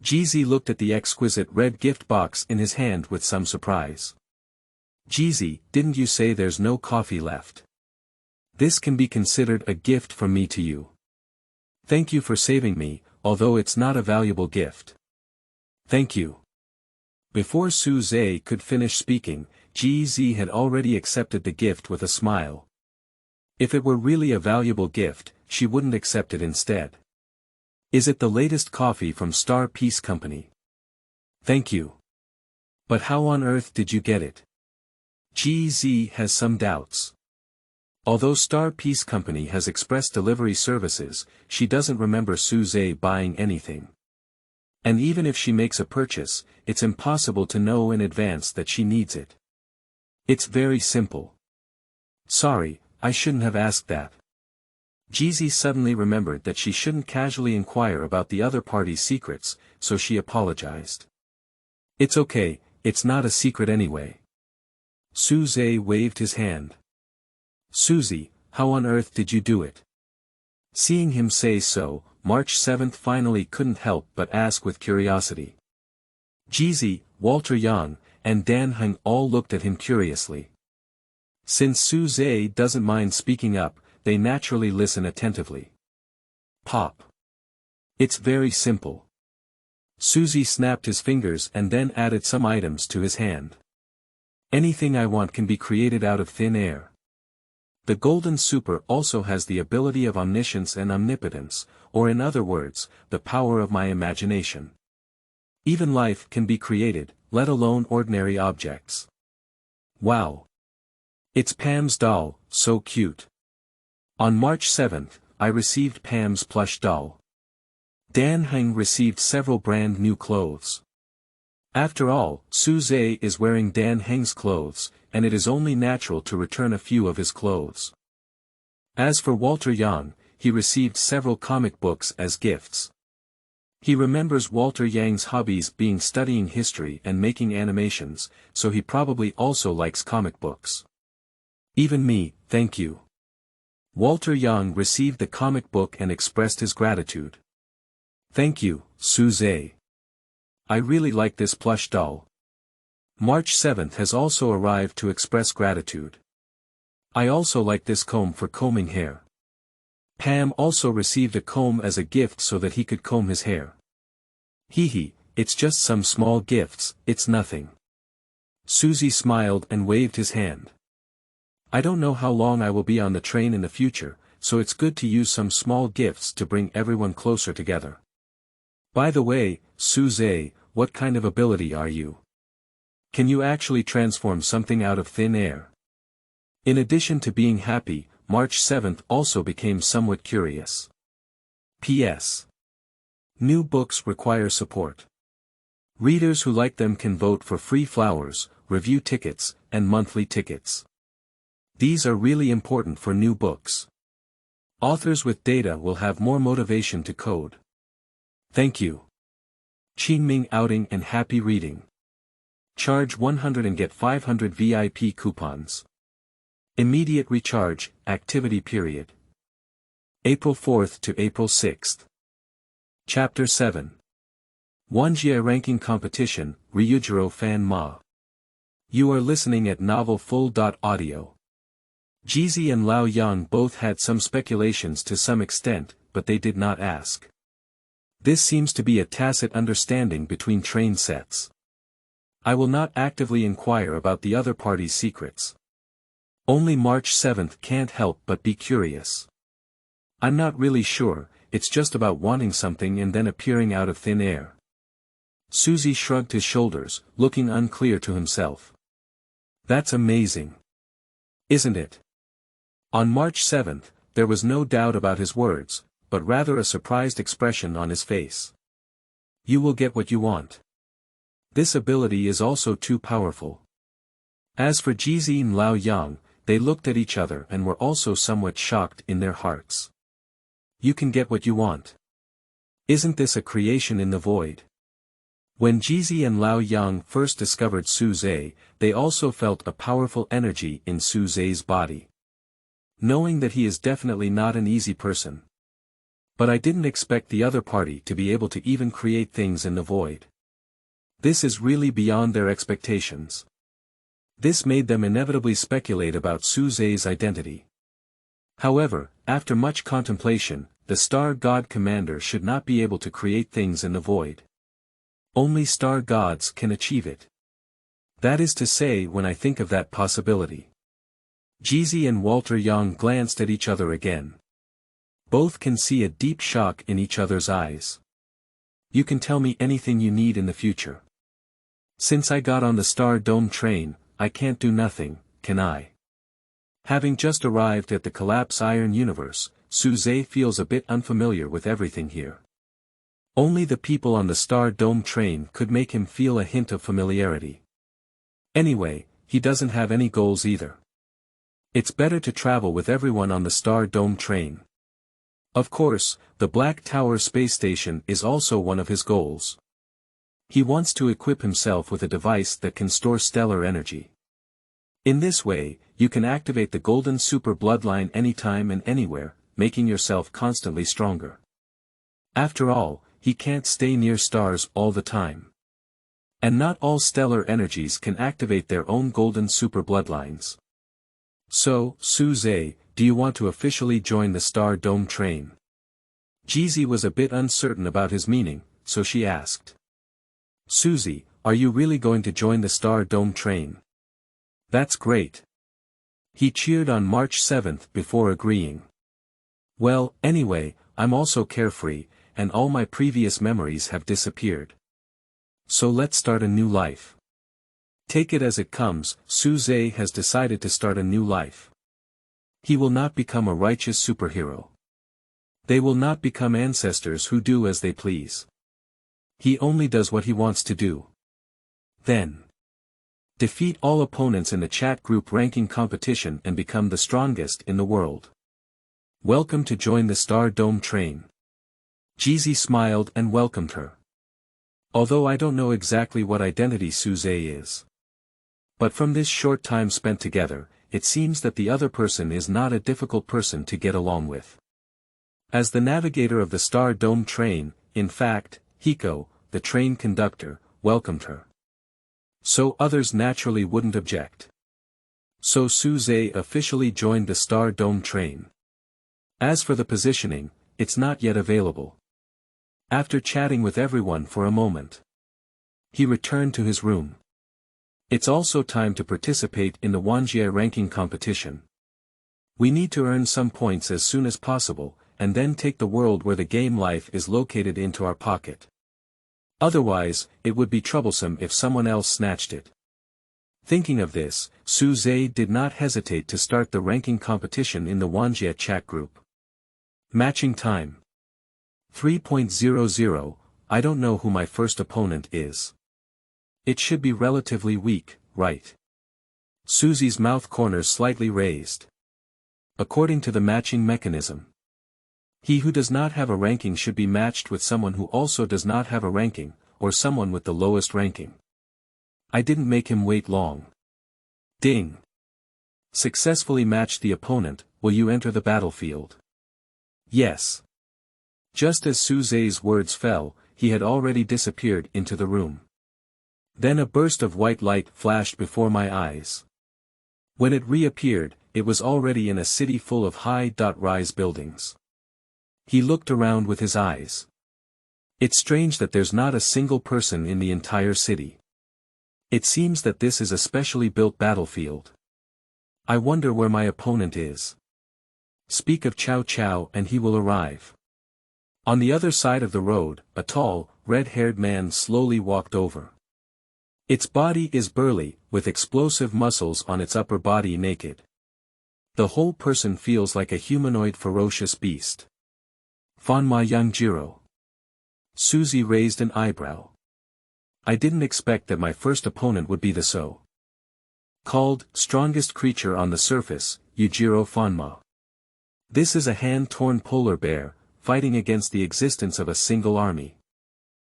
Jizi looked at the exquisite red gift box in his hand with some surprise. Jizi, didn't you say there's no coffee left? This can be considered a gift from me to you. Thank you for saving me, although it's not a valuable gift. Thank you. Before Suze could finish speaking, Jizi had already accepted the gift with a smile. If it were really a valuable gift, she wouldn't accept it instead. Is it the latest coffee from Star Peace Company? Thank you. But how on earth did you get it? Jizi has some doubts. Although Star Peace Company has express delivery services, she doesn't remember Suze buying anything. And even if she makes a purchase, it's impossible to know in advance that she needs it. It's very simple. Sorry, I shouldn't have asked that. Jizi suddenly remembered that she shouldn't casually inquire about the other party's secrets, so she apologized. It's okay, it's not a secret anyway. Suze waved his hand. Suze, how on earth did you do it? Seeing him say so, March 7th finally couldn't help but ask with curiosity. Jizi, Walter Yang, and Dan-Heng all looked at him curiously. Since Suze doesn't mind speaking up, they naturally listen attentively. Pop. It's very simple. Suze snapped his fingers and then added some items to his hand. Anything I want can be created out of thin air. The Golden Super also has the ability of omniscience and omnipotence, or in other words, the power of my imagination. Even life can be created, let alone ordinary objects. Wow. It's Pam's doll, so cute. On March 7th, I received Pam's plush doll. Dan-Heng received several brand new clothes. After all, Suze is wearing Dan-Heng's clothes, and it is only natural to return a few of his clothes. As for Walter Yang, he received several comic books as gifts. He remembers Walter Yang's hobbies being studying history and making animations, so he probably also likes comic books. Even me, thank you. Walter Yang received the comic book and expressed his gratitude. Thank you, Suze. I really like this plush doll. March 7th has also arrived to express gratitude. I also like this comb for combing hair. Pam also received a comb as a gift so that he could comb his hair. Hee, it's just some small gifts, it's nothing. Suze smiled and waved his hand. I don't know how long I will be on the train in the future, so it's good to use some small gifts to bring everyone closer together. By the way, Suze, what kind of ability are you? Can you actually transform something out of thin air? In addition to being happy, March 7th also became somewhat curious. P.S. New books require support. Readers who like them can vote for free flowers, review tickets, and monthly tickets. These are really important for new books. Authors with data will have more motivation to code. Thank you. Qingming outing and happy reading. Charge 100 and get 500 VIP coupons. Immediate recharge, activity period. April 4th to April 6th. Chapter 7. Wanjie ranking competition, Ryujiro fan ma. You are listening at novel full.audio. Jizi and Lao Yang both had some speculations to some extent, but they did not ask. This seems to be a tacit understanding between train sets. I will not actively inquire about the other party's secrets. Only March 7th can't help but be curious. I'm not really sure, it's just about wanting something and then appearing out of thin air. Suze shrugged his shoulders, looking unclear to himself. That's amazing. Isn't it? On March 7th, there was no doubt about his words, but rather a surprised expression on his face. You will get what you want. This ability is also too powerful. As for Jizi and Lao Yang, they looked at each other and were also somewhat shocked in their hearts. You can get what you want. Isn't this a creation in the void? When Jizi and Lao Yang first discovered Suze, they also felt a powerful energy in Suze's body. Knowing that he is definitely not an easy person. But I didn't expect the other party to be able to even create things in the void. This is really beyond their expectations. This made them inevitably speculate about Suze's identity. However, after much contemplation, the star god commander should not be able to create things in the void. Only star gods can achieve it. That is to say, when I think of that possibility. Jizi and Walter Yang glanced at each other again. Both can see a deep shock in each other's eyes. You can tell me anything you need in the future. Since I got on the Star Dome train, I can't do nothing, can I? Having just arrived at the Collapse Iron Universe, Suze feels a bit unfamiliar with everything here. Only the people on the Star Dome train could make him feel a hint of familiarity. Anyway, he doesn't have any goals either. It's better to travel with everyone on the Star Dome train. Of course, the Black Tower space station is also one of his goals. He wants to equip himself with a device that can store stellar energy. In this way, you can activate the golden super bloodline anytime and anywhere, making yourself constantly stronger. After all, he can't stay near stars all the time. And not all stellar energies can activate their own golden super bloodlines. So, Suze, do you want to officially join the Star Dome train? Jizi was a bit uncertain about his meaning, so she asked. Suze, are you really going to join the Star Dome train? That's great. He cheered on March 7th before agreeing. Well, anyway, I'm also carefree, and all my previous memories have disappeared. So let's start a new life. Take it as it comes, Suze has decided to start a new life. He will not become a righteous superhero. They will not become ancestors who do as they please. He only does what he wants to do. Then, defeat all opponents in the chat group ranking competition and become the strongest in the world. Welcome to join the Star Dome train. Jizi smiled and welcomed her. Although I don't know exactly what identity Suze is. But from this short time spent together, it seems that the other person is not a difficult person to get along with. As the navigator of the Star Dome train, in fact, Hiko, the train conductor, welcomed her. So others naturally wouldn't object. So Suze officially joined the Star Dome train. As for the positioning, it's not yet available. After chatting with everyone for a moment, he returned to his room. It's also time to participate in the Wanjie ranking competition. We need to earn some points as soon as possible, and then take the world where the game life is located into our pocket. Otherwise, it would be troublesome if someone else snatched it. Thinking of this, Suze did not hesitate to start the ranking competition in the Wanjie chat group. Matching time. 3.00, I don't know who my first opponent is. It should be relatively weak, right? Suze's mouth corners slightly raised. According to the matching mechanism, he who does not have a ranking should be matched with someone who also does not have a ranking, or someone with the lowest ranking. I didn't make him wait long. Ding. Successfully matched the opponent, will you enter the battlefield? Yes. Just as Suze's words fell, he had already disappeared into the room. Then a burst of white light flashed before my eyes. When it reappeared, it was already in a city full of high-rise buildings. He looked around with his eyes. It's strange that there's not a single person in the entire city. It seems that this is a specially built battlefield. I wonder where my opponent is. Speak of Cao Cao and he will arrive. On the other side of the road, a tall, red-haired man slowly walked over. Its body is burly, with explosive muscles on its upper body naked. The whole person feels like a humanoid ferocious beast. Fanma Yongjiro. Suze raised an eyebrow. I didn't expect that my first opponent would be the so-called strongest creature on the surface, Ryujiro Fanma. This is a hand-torn polar bear, fighting against the existence of a single army.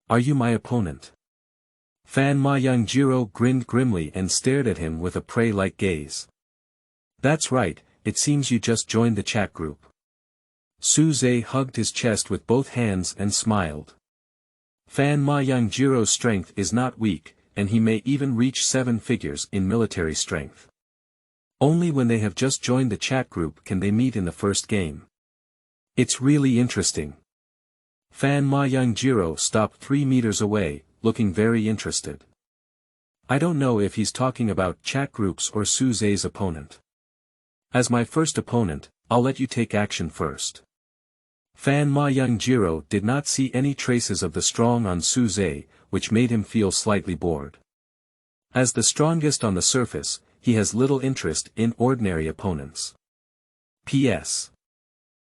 Are you my opponent? Fanma Yongjiro grinned grimly and stared at him with a prey-like gaze. That's right, it seems you just joined the chat group. Suze hugged his chest with both hands and smiled. Fan Ma Yongjiro's strength is not weak, and he may even reach 7 figures in military strength. Only when they have just joined the chat group can they meet in the first game. It's really interesting. Fan Ma Yongjiro stopped 3 meters away, looking very interested. I don't know if he's talking about chat groups or Suze's opponent. As my first opponent, I'll let you take action first. Fan Ma Yongjiro did not see any traces of the strong on Suze, which made him feel slightly bored. As the strongest on the surface, he has little interest in ordinary opponents. P.S.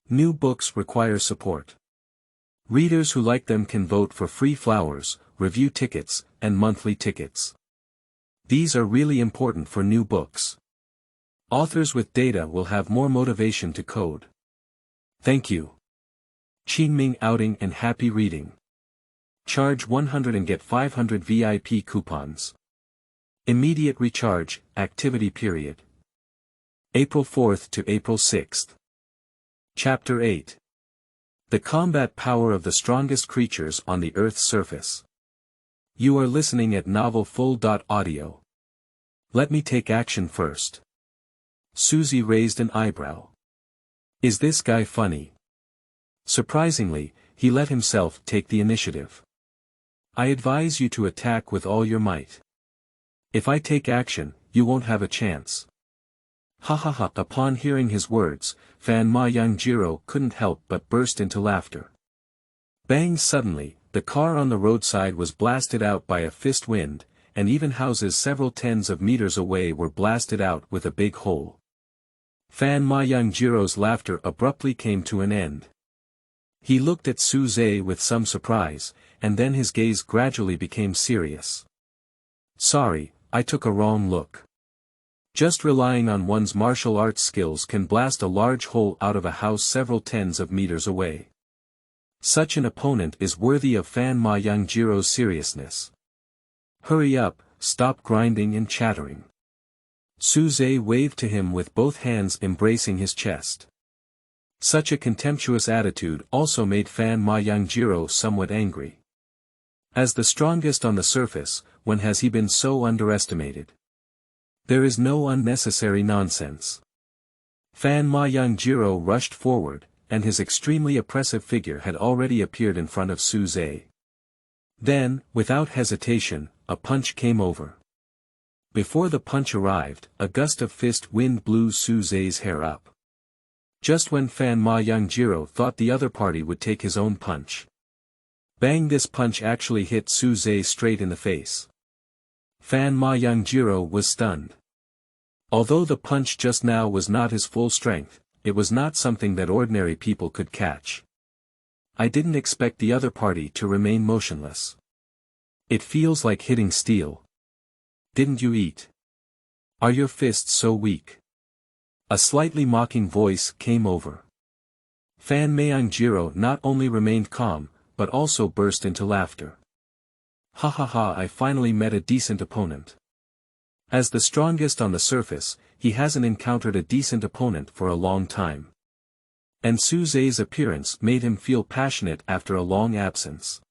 New books require support. Readers who like them can vote for free flowers, review tickets, and monthly tickets. These are really important for new books. Authors with data will have more motivation to code. Thank you. Qingming outing and happy reading. Charge 100 and get 500 VIP coupons. Immediate recharge, activity period. April 4th to April 6th. Chapter 8. The combat power of the strongest creatures on the Earth's surface. You are listening at novelfull.audio. Let me take action first. Suze raised an eyebrow. Is this guy funny? Surprisingly, he let himself take the initiative. I advise you to attack with all your might. If I take action, you won't have a chance. Ha ha ha. Upon hearing his words, Fan Ma Yongjiro couldn't help but burst into laughter. Bang! Suddenly, the car on the roadside was blasted out by a fist wind, and even houses several tens of meters away were blasted out with a big hole. Fan Ma Yongjiro's laughter abruptly came to an end. He looked at Suze with some surprise, and then his gaze gradually became serious. Sorry, I took a wrong look. Just relying on one's martial arts skills can blast a large hole out of a house several tens of meters away. Such an opponent is worthy of Fan Ma Yongjiro's seriousness. Hurry up, stop grinding and chattering. Suze waved to him with both hands embracing his chest. Such a contemptuous attitude also made Fan Ma Yongjiro somewhat angry. As the strongest on the surface, when has he been so underestimated? There is no unnecessary nonsense. Fan Ma Yongjiro rushed forward, and his extremely oppressive figure had already appeared in front of Suze. Then, without hesitation, a punch came over. Before the punch arrived, a gust of fist wind blew Suze's hair up. Just when Fan Ma Yongjiro thought the other party would take his own punch. Bang! This punch actually hit Suze straight in the face. Fan Ma Yongjiro was stunned. Although the punch just now was not his full strength, it was not something that ordinary people could catch. I didn't expect the other party to remain motionless. It feels like hitting steel. Didn't you eat? Are your fists so weak? A slightly mocking voice came over. Fan Ma Yongjiro not only remained calm, but also burst into laughter. Ha ha ha! I finally met a decent opponent. As the strongest on the surface, he hasn't encountered a decent opponent for a long time. And Suze's appearance made him feel passionate after a long absence.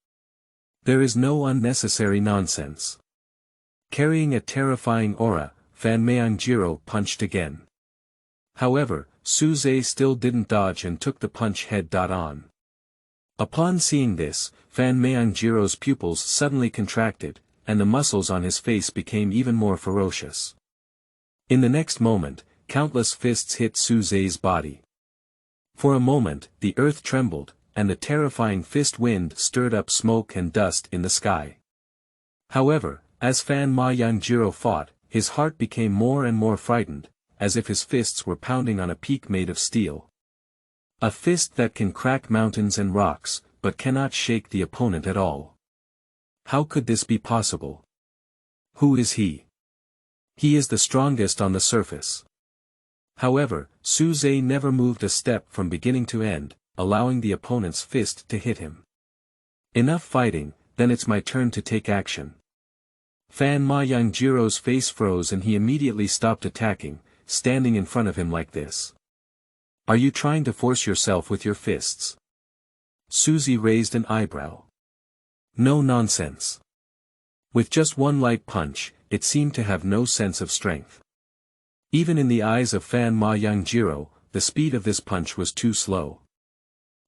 There is no unnecessary nonsense. Carrying a terrifying aura, Fan Ma Yongjiro punched again. However, Suze still didn't dodge and took the punch head-on. Upon seeing this, Fan Ma Yongjiro's pupils suddenly contracted, and the muscles on his face became even more ferocious. In the next moment, countless fists hit Suze's body. For a moment, the earth trembled, and the terrifying fist wind stirred up smoke and dust in the sky. However, as Fan Ma Yongjiro fought, his heart became more and more frightened, as if his fists were pounding on a peak made of steel. A fist that can crack mountains and rocks, but cannot shake the opponent at all. How could this be possible? Who is he? He is the strongest on the surface. However, Suze never moved a step from beginning to end, allowing the opponent's fist to hit him. Enough fighting, then it's my turn to take action. Fan Ma Yongjiro's face froze and he immediately stopped attacking, standing in front of him like this. Are you trying to force yourself with your fists? Suze raised an eyebrow. No nonsense. With just one light punch, it seemed to have no sense of strength. Even in the eyes of Fan Ma Yongjiro, the speed of this punch was too slow.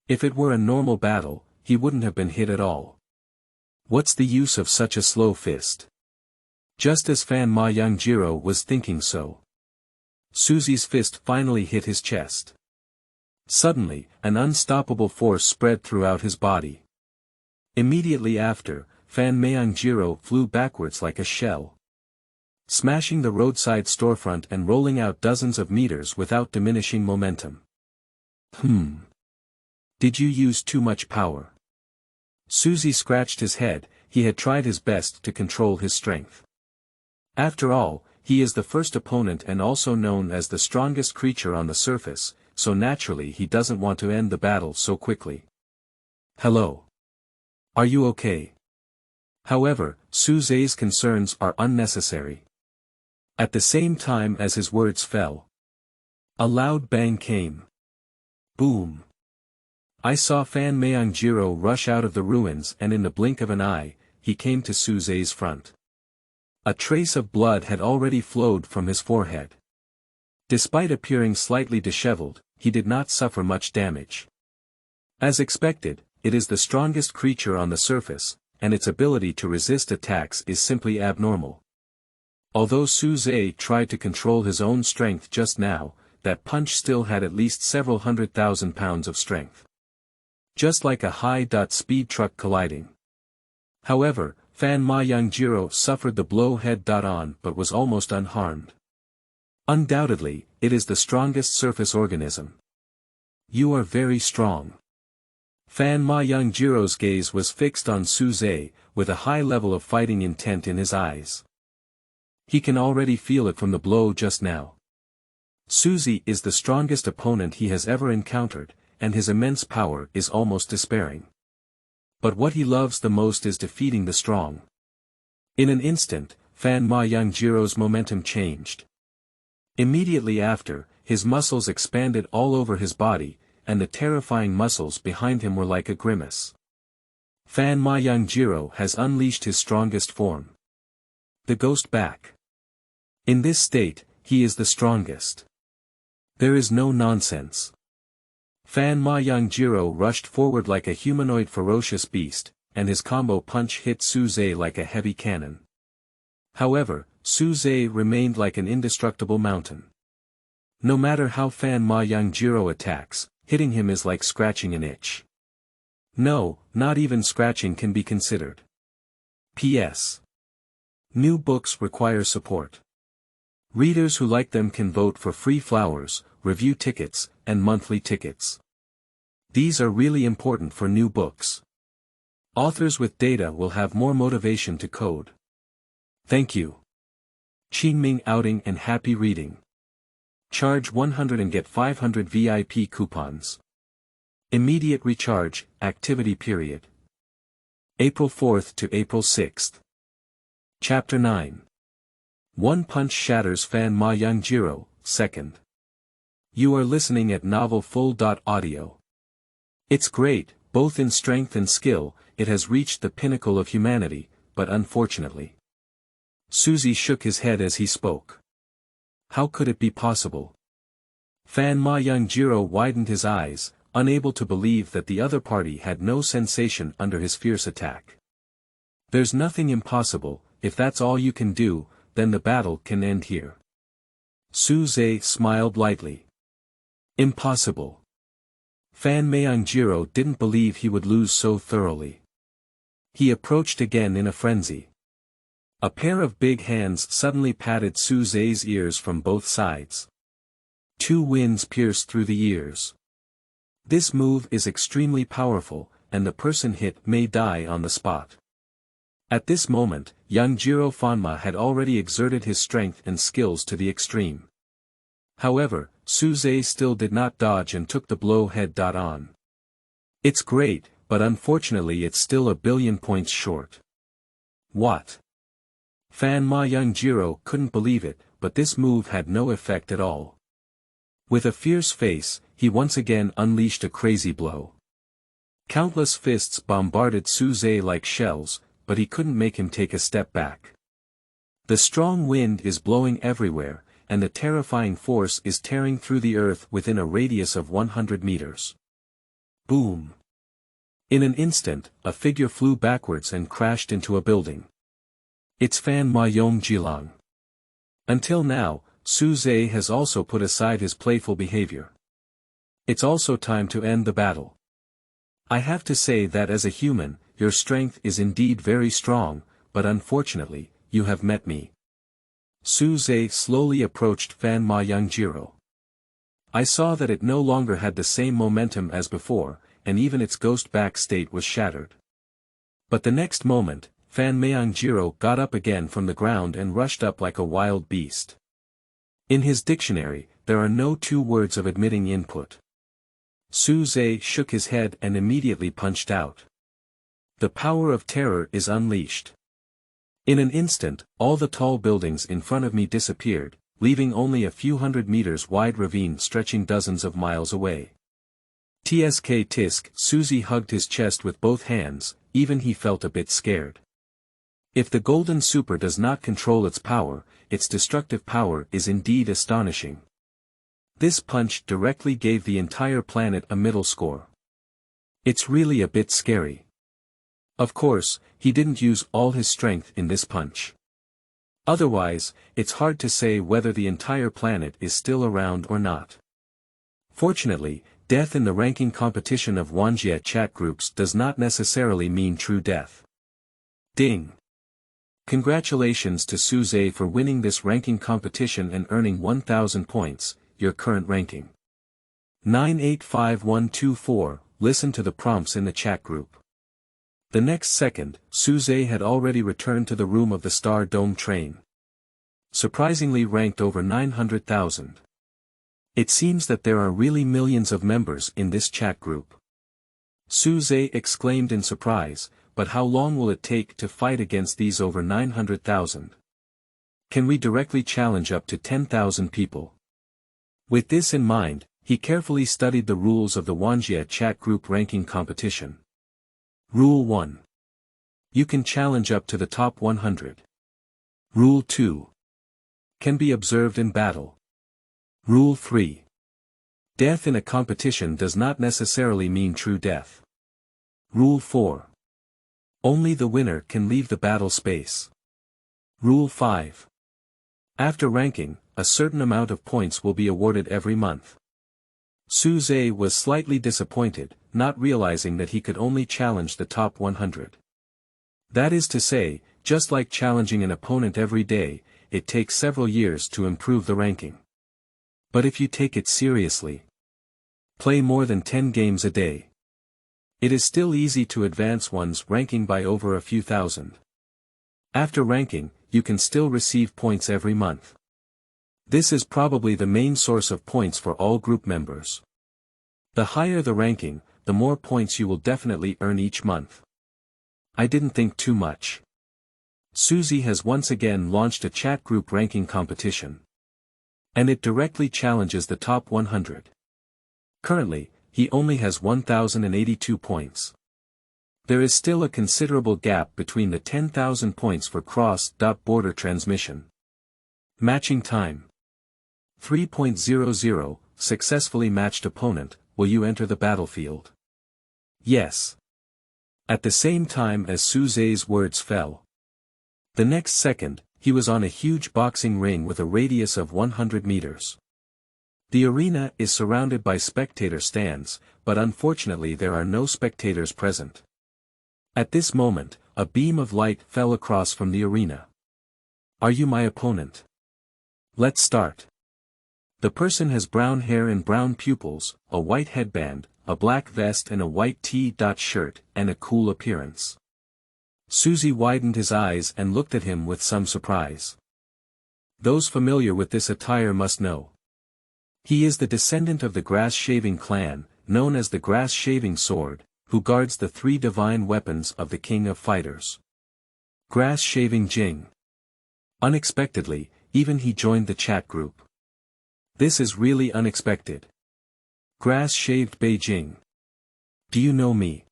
If it were a normal battle, he wouldn't have been hit at all. What's the use of such a slow fist? Just as Fan Ma Yongjiro was thinking so, Suze's fist finally hit his chest. Suddenly, an unstoppable force spread throughout his body. Immediately after, Fan Ma Yongjiro flew backwards like a shell, smashing the roadside storefront and rolling out dozens of meters without diminishing momentum. Did you use too much power? Suze scratched his head. He had tried his best to control his strength. After all, he is the first opponent and also known as the strongest creature on the surface, so naturally he doesn't want to end the battle so quickly. Hello. Are you okay? However, Suze's concerns are unnecessary. At the same time as his words fell, a loud bang came. Boom. I saw Fan Ma Yongjiro rush out of the ruins and in the blink of an eye, he came to Suze's front. A trace of blood had already flowed from his forehead. Despite appearing slightly disheveled, he did not suffer much damage. As expected, it is the strongest creature on the surface, and its ability to resist attacks is simply abnormal. Although Suze tried to control his own strength just now, that punch still had at least several 100,000 pounds of strength. Just like a high-speed truck colliding. However, Fan Ma Yongjiro suffered the blow head-on but was almost unharmed. Undoubtedly, it is the strongest surface organism. You are very strong. Fan Ma Yongjiro's gaze was fixed on Suze, with a high level of fighting intent in his eyes. He can already feel it from the blow just now. Suze is the strongest opponent he has ever encountered, and his immense power is almost despairing. But what he loves the most is defeating the strong. In an instant, Fan Ma Yongjiro's momentum changed. Immediately after, his muscles expanded all over his body, and the terrifying muscles behind him were like a grimace. Fan Ma Yongjiro has unleashed his strongest form. The ghost back. In this state, he is the strongest. There is no nonsense. Fan Ma Yongjiro rushed forward like a humanoid ferocious beast, and his combo punch hit Suze like a heavy cannon. However, Suze remained like an indestructible mountain. No matter how Fan Ma Yongjiro attacks, hitting him is like scratching an itch. No, not even scratching can be considered. P.S. New books require support. Readers who like them can vote for free flowers, review tickets, and monthly tickets. These are really important for new books. Authors with data will have more motivation to code. Thank you. Qingming outing and happy reading. Charge 100 and get 500 VIP coupons. Immediate recharge, activity period. April 4th to April 6th. Chapter 9. One Punch Shatters Fan Ma Yongjiro, 2nd. You are listening at Novel Full.audio. It's great, both in strength and skill, it has reached the pinnacle of humanity, but unfortunately. Suze shook his head as he spoke. How could it be possible? Fan Ma Yongjiro widened his eyes, unable to believe that the other party had no sensation under his fierce attack. There's nothing impossible, if that's all you can do, then the battle can end here. Suze smiled lightly. Impossible. Fan Ma Yongjiro didn't believe he would lose so thoroughly. He approached again in a frenzy. A pair of big hands suddenly patted Suze's ears from both sides. Two winds pierced through the ears. This move is extremely powerful, and the person hit may die on the spot. At this moment, Yongjiro Fanma had already exerted his strength and skills to the extreme. However, Suze still did not dodge and took the blow head-on. It's great, but unfortunately it's still a billion points short. What? Fan Ma Yongjiro couldn't believe it, but this move had no effect at all. With a fierce face, he once again unleashed a crazy blow. Countless fists bombarded Suze like shells, but he couldn't make him take a step back. The strong wind is blowing everywhere, and the terrifying force is tearing through the earth within a radius of 100 meters. Boom! In an instant, a figure flew backwards and crashed into a building. It's Fan Ma Yongjiro. Until now, Suze has also put aside his playful behavior. It's also time to end the battle. I have to say that as a human, your strength is indeed very strong, but unfortunately, you have met me. Suze slowly approached Fan Ma Yongjiro. I saw that it no longer had the same momentum as before, and even its ghost-back state was shattered. But the next moment, Fan Ma Yongjiro got up again from the ground and rushed up like a wild beast. In his dictionary, there are no two words of admitting input. Suze shook his head and immediately punched out. The power of terror is unleashed. In an instant, all the tall buildings in front of me disappeared, leaving only a few hundred meters wide ravine stretching dozens of miles away. Tsk tisk, Suze hugged his chest with both hands, even he felt a bit scared. If the Golden Super does not control its power, its destructive power is indeed astonishing. This punch directly gave the entire planet a middle score. It's really a bit scary. Of course, he didn't use all his strength in this punch. Otherwise, it's hard to say whether the entire planet is still around or not. Fortunately, death in the ranking competition of Wanjie chat groups does not necessarily mean true death. Ding! Congratulations to Suze for winning this ranking competition and earning 1000 points. Your current ranking. 985124, listen to the prompts in the chat group. The next second, Suze had already returned to the room of the Star Dome train. Surprisingly ranked over 900,000. It seems that there are really millions of members in this chat group. Suze exclaimed in surprise, but how long will it take to fight against these over 900,000? Can we directly challenge up to 10,000 people? With this in mind, he carefully studied the rules of the Wanjie chat group ranking competition. Rule 1. You can challenge up to the top 100. Rule 2. Can be observed in battle. Rule 3. Death in a competition does not necessarily mean true death. Rule 4. Only the winner can leave the battle space. Rule 5. After ranking, a certain amount of points will be awarded every month. Suze was slightly disappointed, not realizing that he could only challenge the top 100. That is to say, just like challenging an opponent every day, it takes several years to improve the ranking. But if you take it seriously, play more than 10 games a day, it is still easy to advance one's ranking by over a few thousand. After ranking, you can still receive points every month. This is probably the main source of points for all group members. The higher the ranking, the more points you will definitely earn each month. I didn't think too much. Suze has once again launched a chat group ranking competition. And it directly challenges the top 100. Currently, he only has 1082 points. There is still a considerable gap between the 10,000 points for cross-border transmission. Matching time. 3.00, successfully matched opponent, will you enter the battlefield? Yes. At the same time as Suze's words fell. The next second, he was on a huge boxing ring with a radius of 100 meters. The arena is surrounded by spectator stands, but unfortunately there are no spectators present. At this moment, a beam of light fell across from the arena. Are you my opponent? Let's start. The person has brown hair and brown pupils, a white headband, a black vest and a white t-shirt, and a cool appearance. Suze widened his eyes and looked at him with some surprise. Those familiar with this attire must know. He is the descendant of the grass-shaving clan, known as the grass-shaving sword, who guards the three divine weapons of the King of Fighters. Grass-shaving Jing. Unexpectedly, even he joined the chat group. This is really unexpected. Grass-shaved Beijing. Do you know me?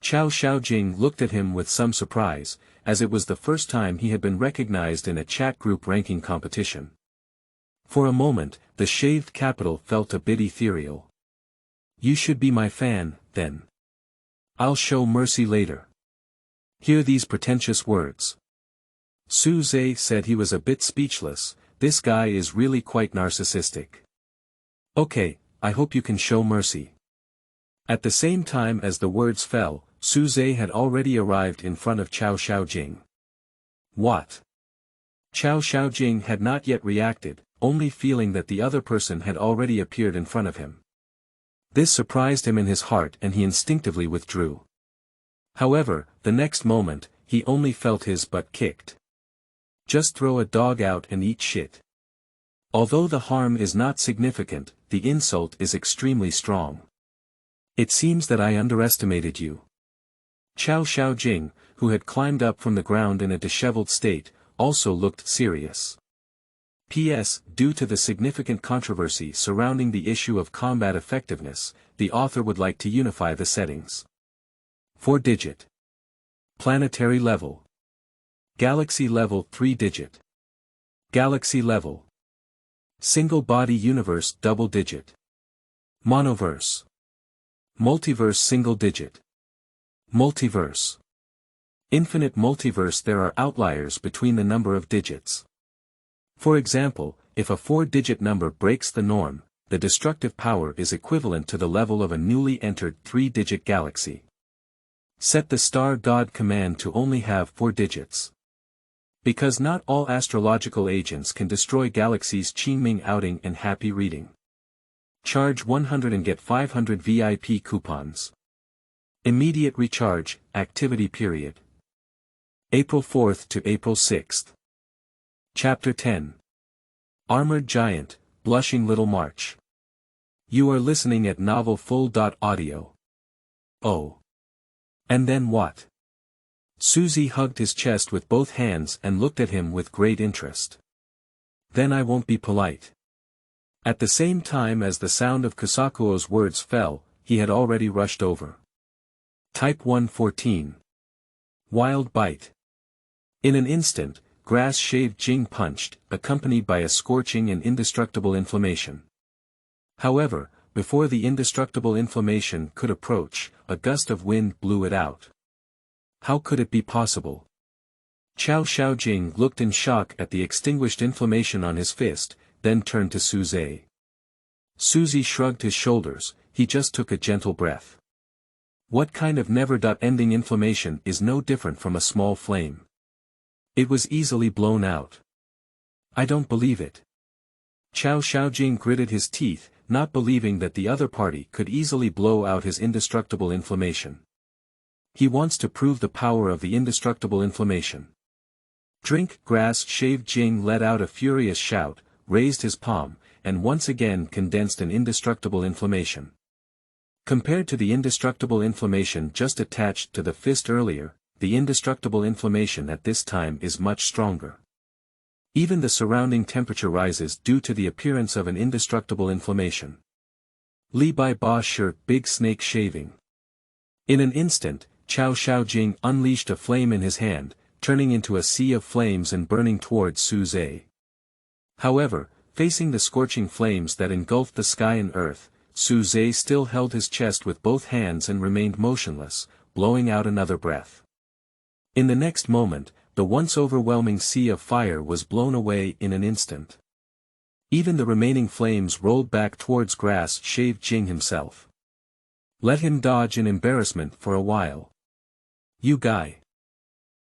Xiao Xiaojing looked at him with some surprise, as it was the first time he had been recognized in a chat group ranking competition. For a moment, the shaved capital felt a bit ethereal. You should be my fan, then. I'll show mercy later. Hear these pretentious words. Suze said he was a bit speechless. This guy is really quite narcissistic. Okay, I hope you can show mercy. At the same time as the words fell, Suze had already arrived in front of Xiao Xiaojing. What? Xiao Xiaojing had not yet reacted, only feeling that the other person had already appeared in front of him. This surprised him in his heart and he instinctively withdrew. However, the next moment, he only felt his butt kicked. Just throw a dog out and eat shit. Although the harm is not significant, the insult is extremely strong. It seems that I underestimated you. Xiao Xiaojing, who had climbed up from the ground in a disheveled state, also looked serious. P.S. Due to the significant controversy surrounding the issue of combat effectiveness, the author would like to unify the settings. 4-digit. Planetary level. Galaxy level 3-digit. Galaxy level. Single body universe double-digit. Monoverse. Multiverse single-digit. Multiverse. Infinite multiverse. There are outliers between the number of digits. For example, if a 4-digit number breaks the norm, the destructive power is equivalent to the level of a newly entered 3-digit galaxy. Set the star god command to only have 4 digits. Because not all astrological agents can destroy galaxies. Qingming outing and happy reading. Charge 100 and get 500 VIP coupons. Immediate recharge, activity period. April 4th to April 6th. Chapter 10. Armored Giant, Blushing Little March. You are listening at Novel Full.audio. Oh. And then what? Suze hugged his chest with both hands and looked at him with great interest. Then I won't be polite. At the same time as the sound of Kusakuo's words fell, he had already rushed over. Type 114. Wild Bite. In an instant, grass-shaved Jing punched, accompanied by a scorching and indestructible inflammation. However, before the indestructible inflammation could approach, a gust of wind blew it out. How could it be possible? Xiao Xiaojing looked in shock at the extinguished inflammation on his fist, then turned to Suze. Suze shrugged his shoulders. He just took a gentle breath. What kind of never-ending inflammation is no different from a small flame? It was easily blown out. I don't believe it. Xiao Xiaojing gritted his teeth, not believing that the other party could easily blow out his indestructible inflammation. He wants to prove the power of the indestructible inflammation. Drink. Grass-shaved Jing let out a furious shout, raised his palm, and once again condensed an indestructible inflammation. Compared to the indestructible inflammation just attached to the fist earlier, the indestructible inflammation at this time is much stronger. Even the surrounding temperature rises due to the appearance of an indestructible inflammation. Li Bai Ba shirt big snake shaving. In an instant, Xiao Xiaojing unleashed a flame in his hand, turning into a sea of flames and burning towards Suze. However, facing the scorching flames that engulfed the sky and earth, Suze still held his chest with both hands and remained motionless, blowing out another breath. In the next moment, the once overwhelming sea of fire was blown away in an instant. Even the remaining flames rolled back towards grass-shaved Jing himself. Let him dodge in embarrassment for a while. You guy.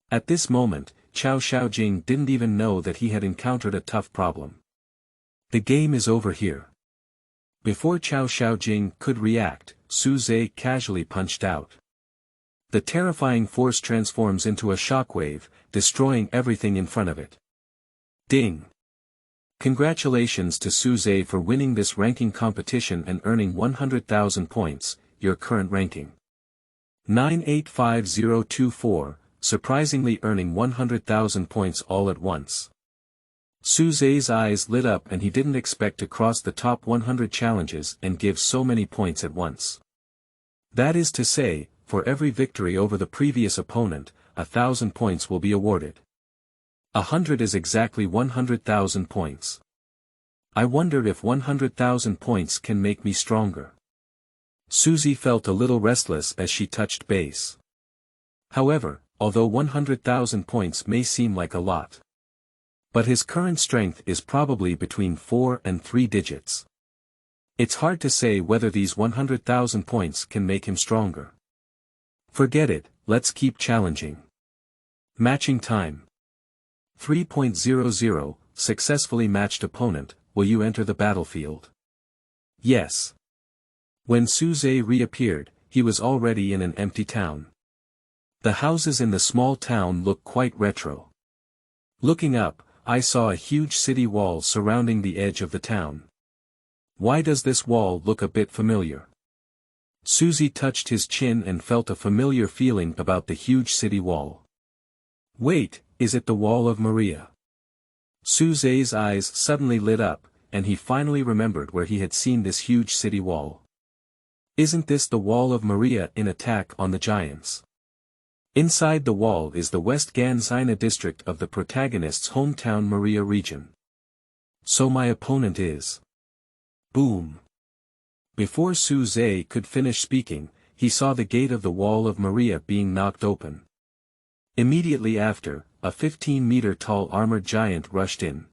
At this moment, Xiao Xiaojing didn't even know that he had encountered a tough problem. The game is over here. Before Xiao Xiaojing could react, Suze casually punched out. The terrifying force transforms into a shockwave, destroying everything in front of it. Ding! Congratulations to Suze for winning this ranking competition and earning 100,000 points, your current ranking. 985024, surprisingly earning 100,000 points all at once. Suze's eyes lit up and he didn't expect to cross the top 100 challenges and give so many points at once. That is to say, for every victory over the previous opponent, 1,000 points will be awarded. 100 is exactly 100,000 points. I wondered if 100,000 points can make me stronger. Suze felt a little restless as she touched base. However, although 100,000 points may seem like a lot, but his current strength is probably between 4 and 3 digits. It's hard to say whether these 100,000 points can make him stronger. Forget it, let's keep challenging. Matching time. 3.00, successfully matched opponent, will you enter the battlefield? Yes. When Suze reappeared, he was already in an empty town. The houses in the small town look quite retro. Looking up, I saw a huge city wall surrounding the edge of the town. Why does this wall look a bit familiar? Suze touched his chin and felt a familiar feeling about the huge city wall. Wait, is it the wall of Maria? Suze's eyes suddenly lit up, and he finally remembered where he had seen this huge city wall. Isn't this the wall of Maria in Attack on the Giants? Inside the wall is the West Ganzina district of the protagonist's hometown Maria region. So my opponent is... Boom. Before Suze could finish speaking, he saw the gate of the wall of Maria being knocked open. Immediately after, a 15-meter tall armored giant rushed in.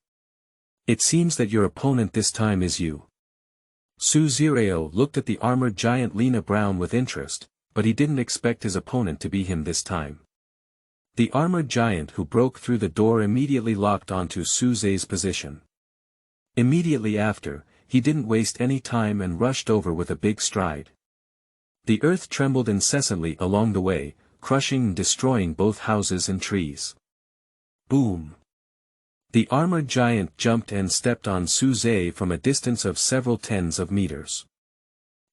It seems that your opponent this time is you. Suzerayo looked at the armored giant Lena Brown with interest, but he didn't expect his opponent to be him this time. The armored giant who broke through the door immediately locked onto Suze's position. Immediately after, he didn't waste any time and rushed over with a big stride. The earth trembled incessantly along the way, crushing and destroying both houses and trees. Boom! The armored giant jumped and stepped on Suze from a distance of several tens of meters.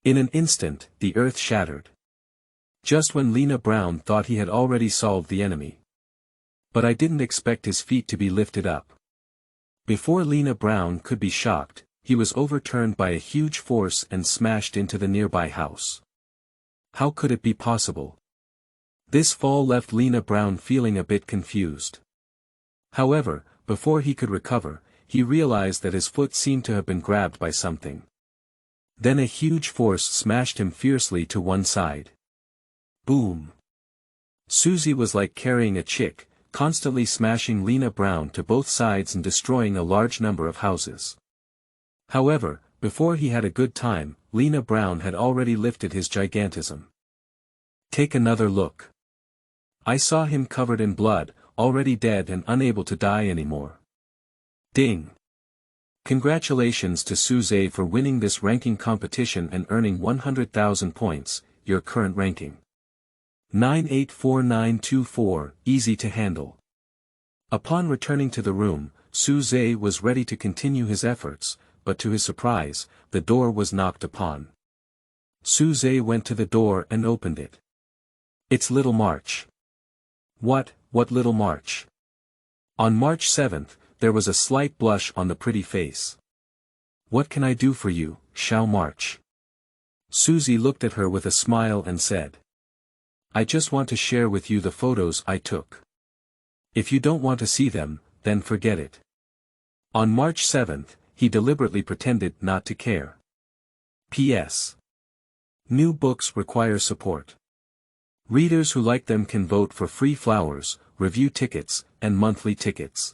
In an instant, the earth shattered. Just when Lena Brown thought he had already solved the enemy. But I didn't expect his feet to be lifted up. Before Lena Brown could be shocked, he was overturned by a huge force and smashed into the nearby house. How could it be possible? This fall left Lena Brown feeling a bit confused. However, before he could recover, he realized that his foot seemed to have been grabbed by something. Then a huge force smashed him fiercely to one side. Boom! Suze was like carrying a chick, constantly smashing Lena Brown to both sides and destroying a large number of houses. However, before he had a good time, Lena Brown had already lifted his gigantism. Take another look. I saw him covered in blood, already dead and unable to die anymore. Ding! Congratulations to Suze for winning this ranking competition and earning 100,000 points, your current ranking. 984924, easy to handle. Upon returning to the room, Suze was ready to continue his efforts, but to his surprise, the door was knocked upon. Suze went to the door and opened it. It's Little March. What Little March? On March 7th, there was a slight blush on the pretty face. What can I do for you, Xiao March? Suze looked at her with a smile and said. I just want to share with you the photos I took. If you don't want to see them, then forget it. On March 7th, he deliberately pretended not to care. P.S. New books require support. Readers who like them can vote for free flowers, review tickets, and monthly tickets.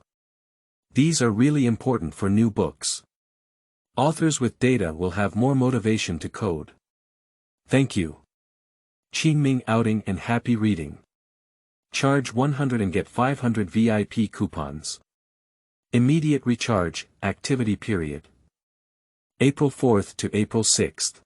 These are really important for new books. Authors with data will have more motivation to code. Thank you. Qingming outing and happy reading. Charge 100 and get 500 VIP coupons. Immediate recharge, activity period. April 4th to April 6th.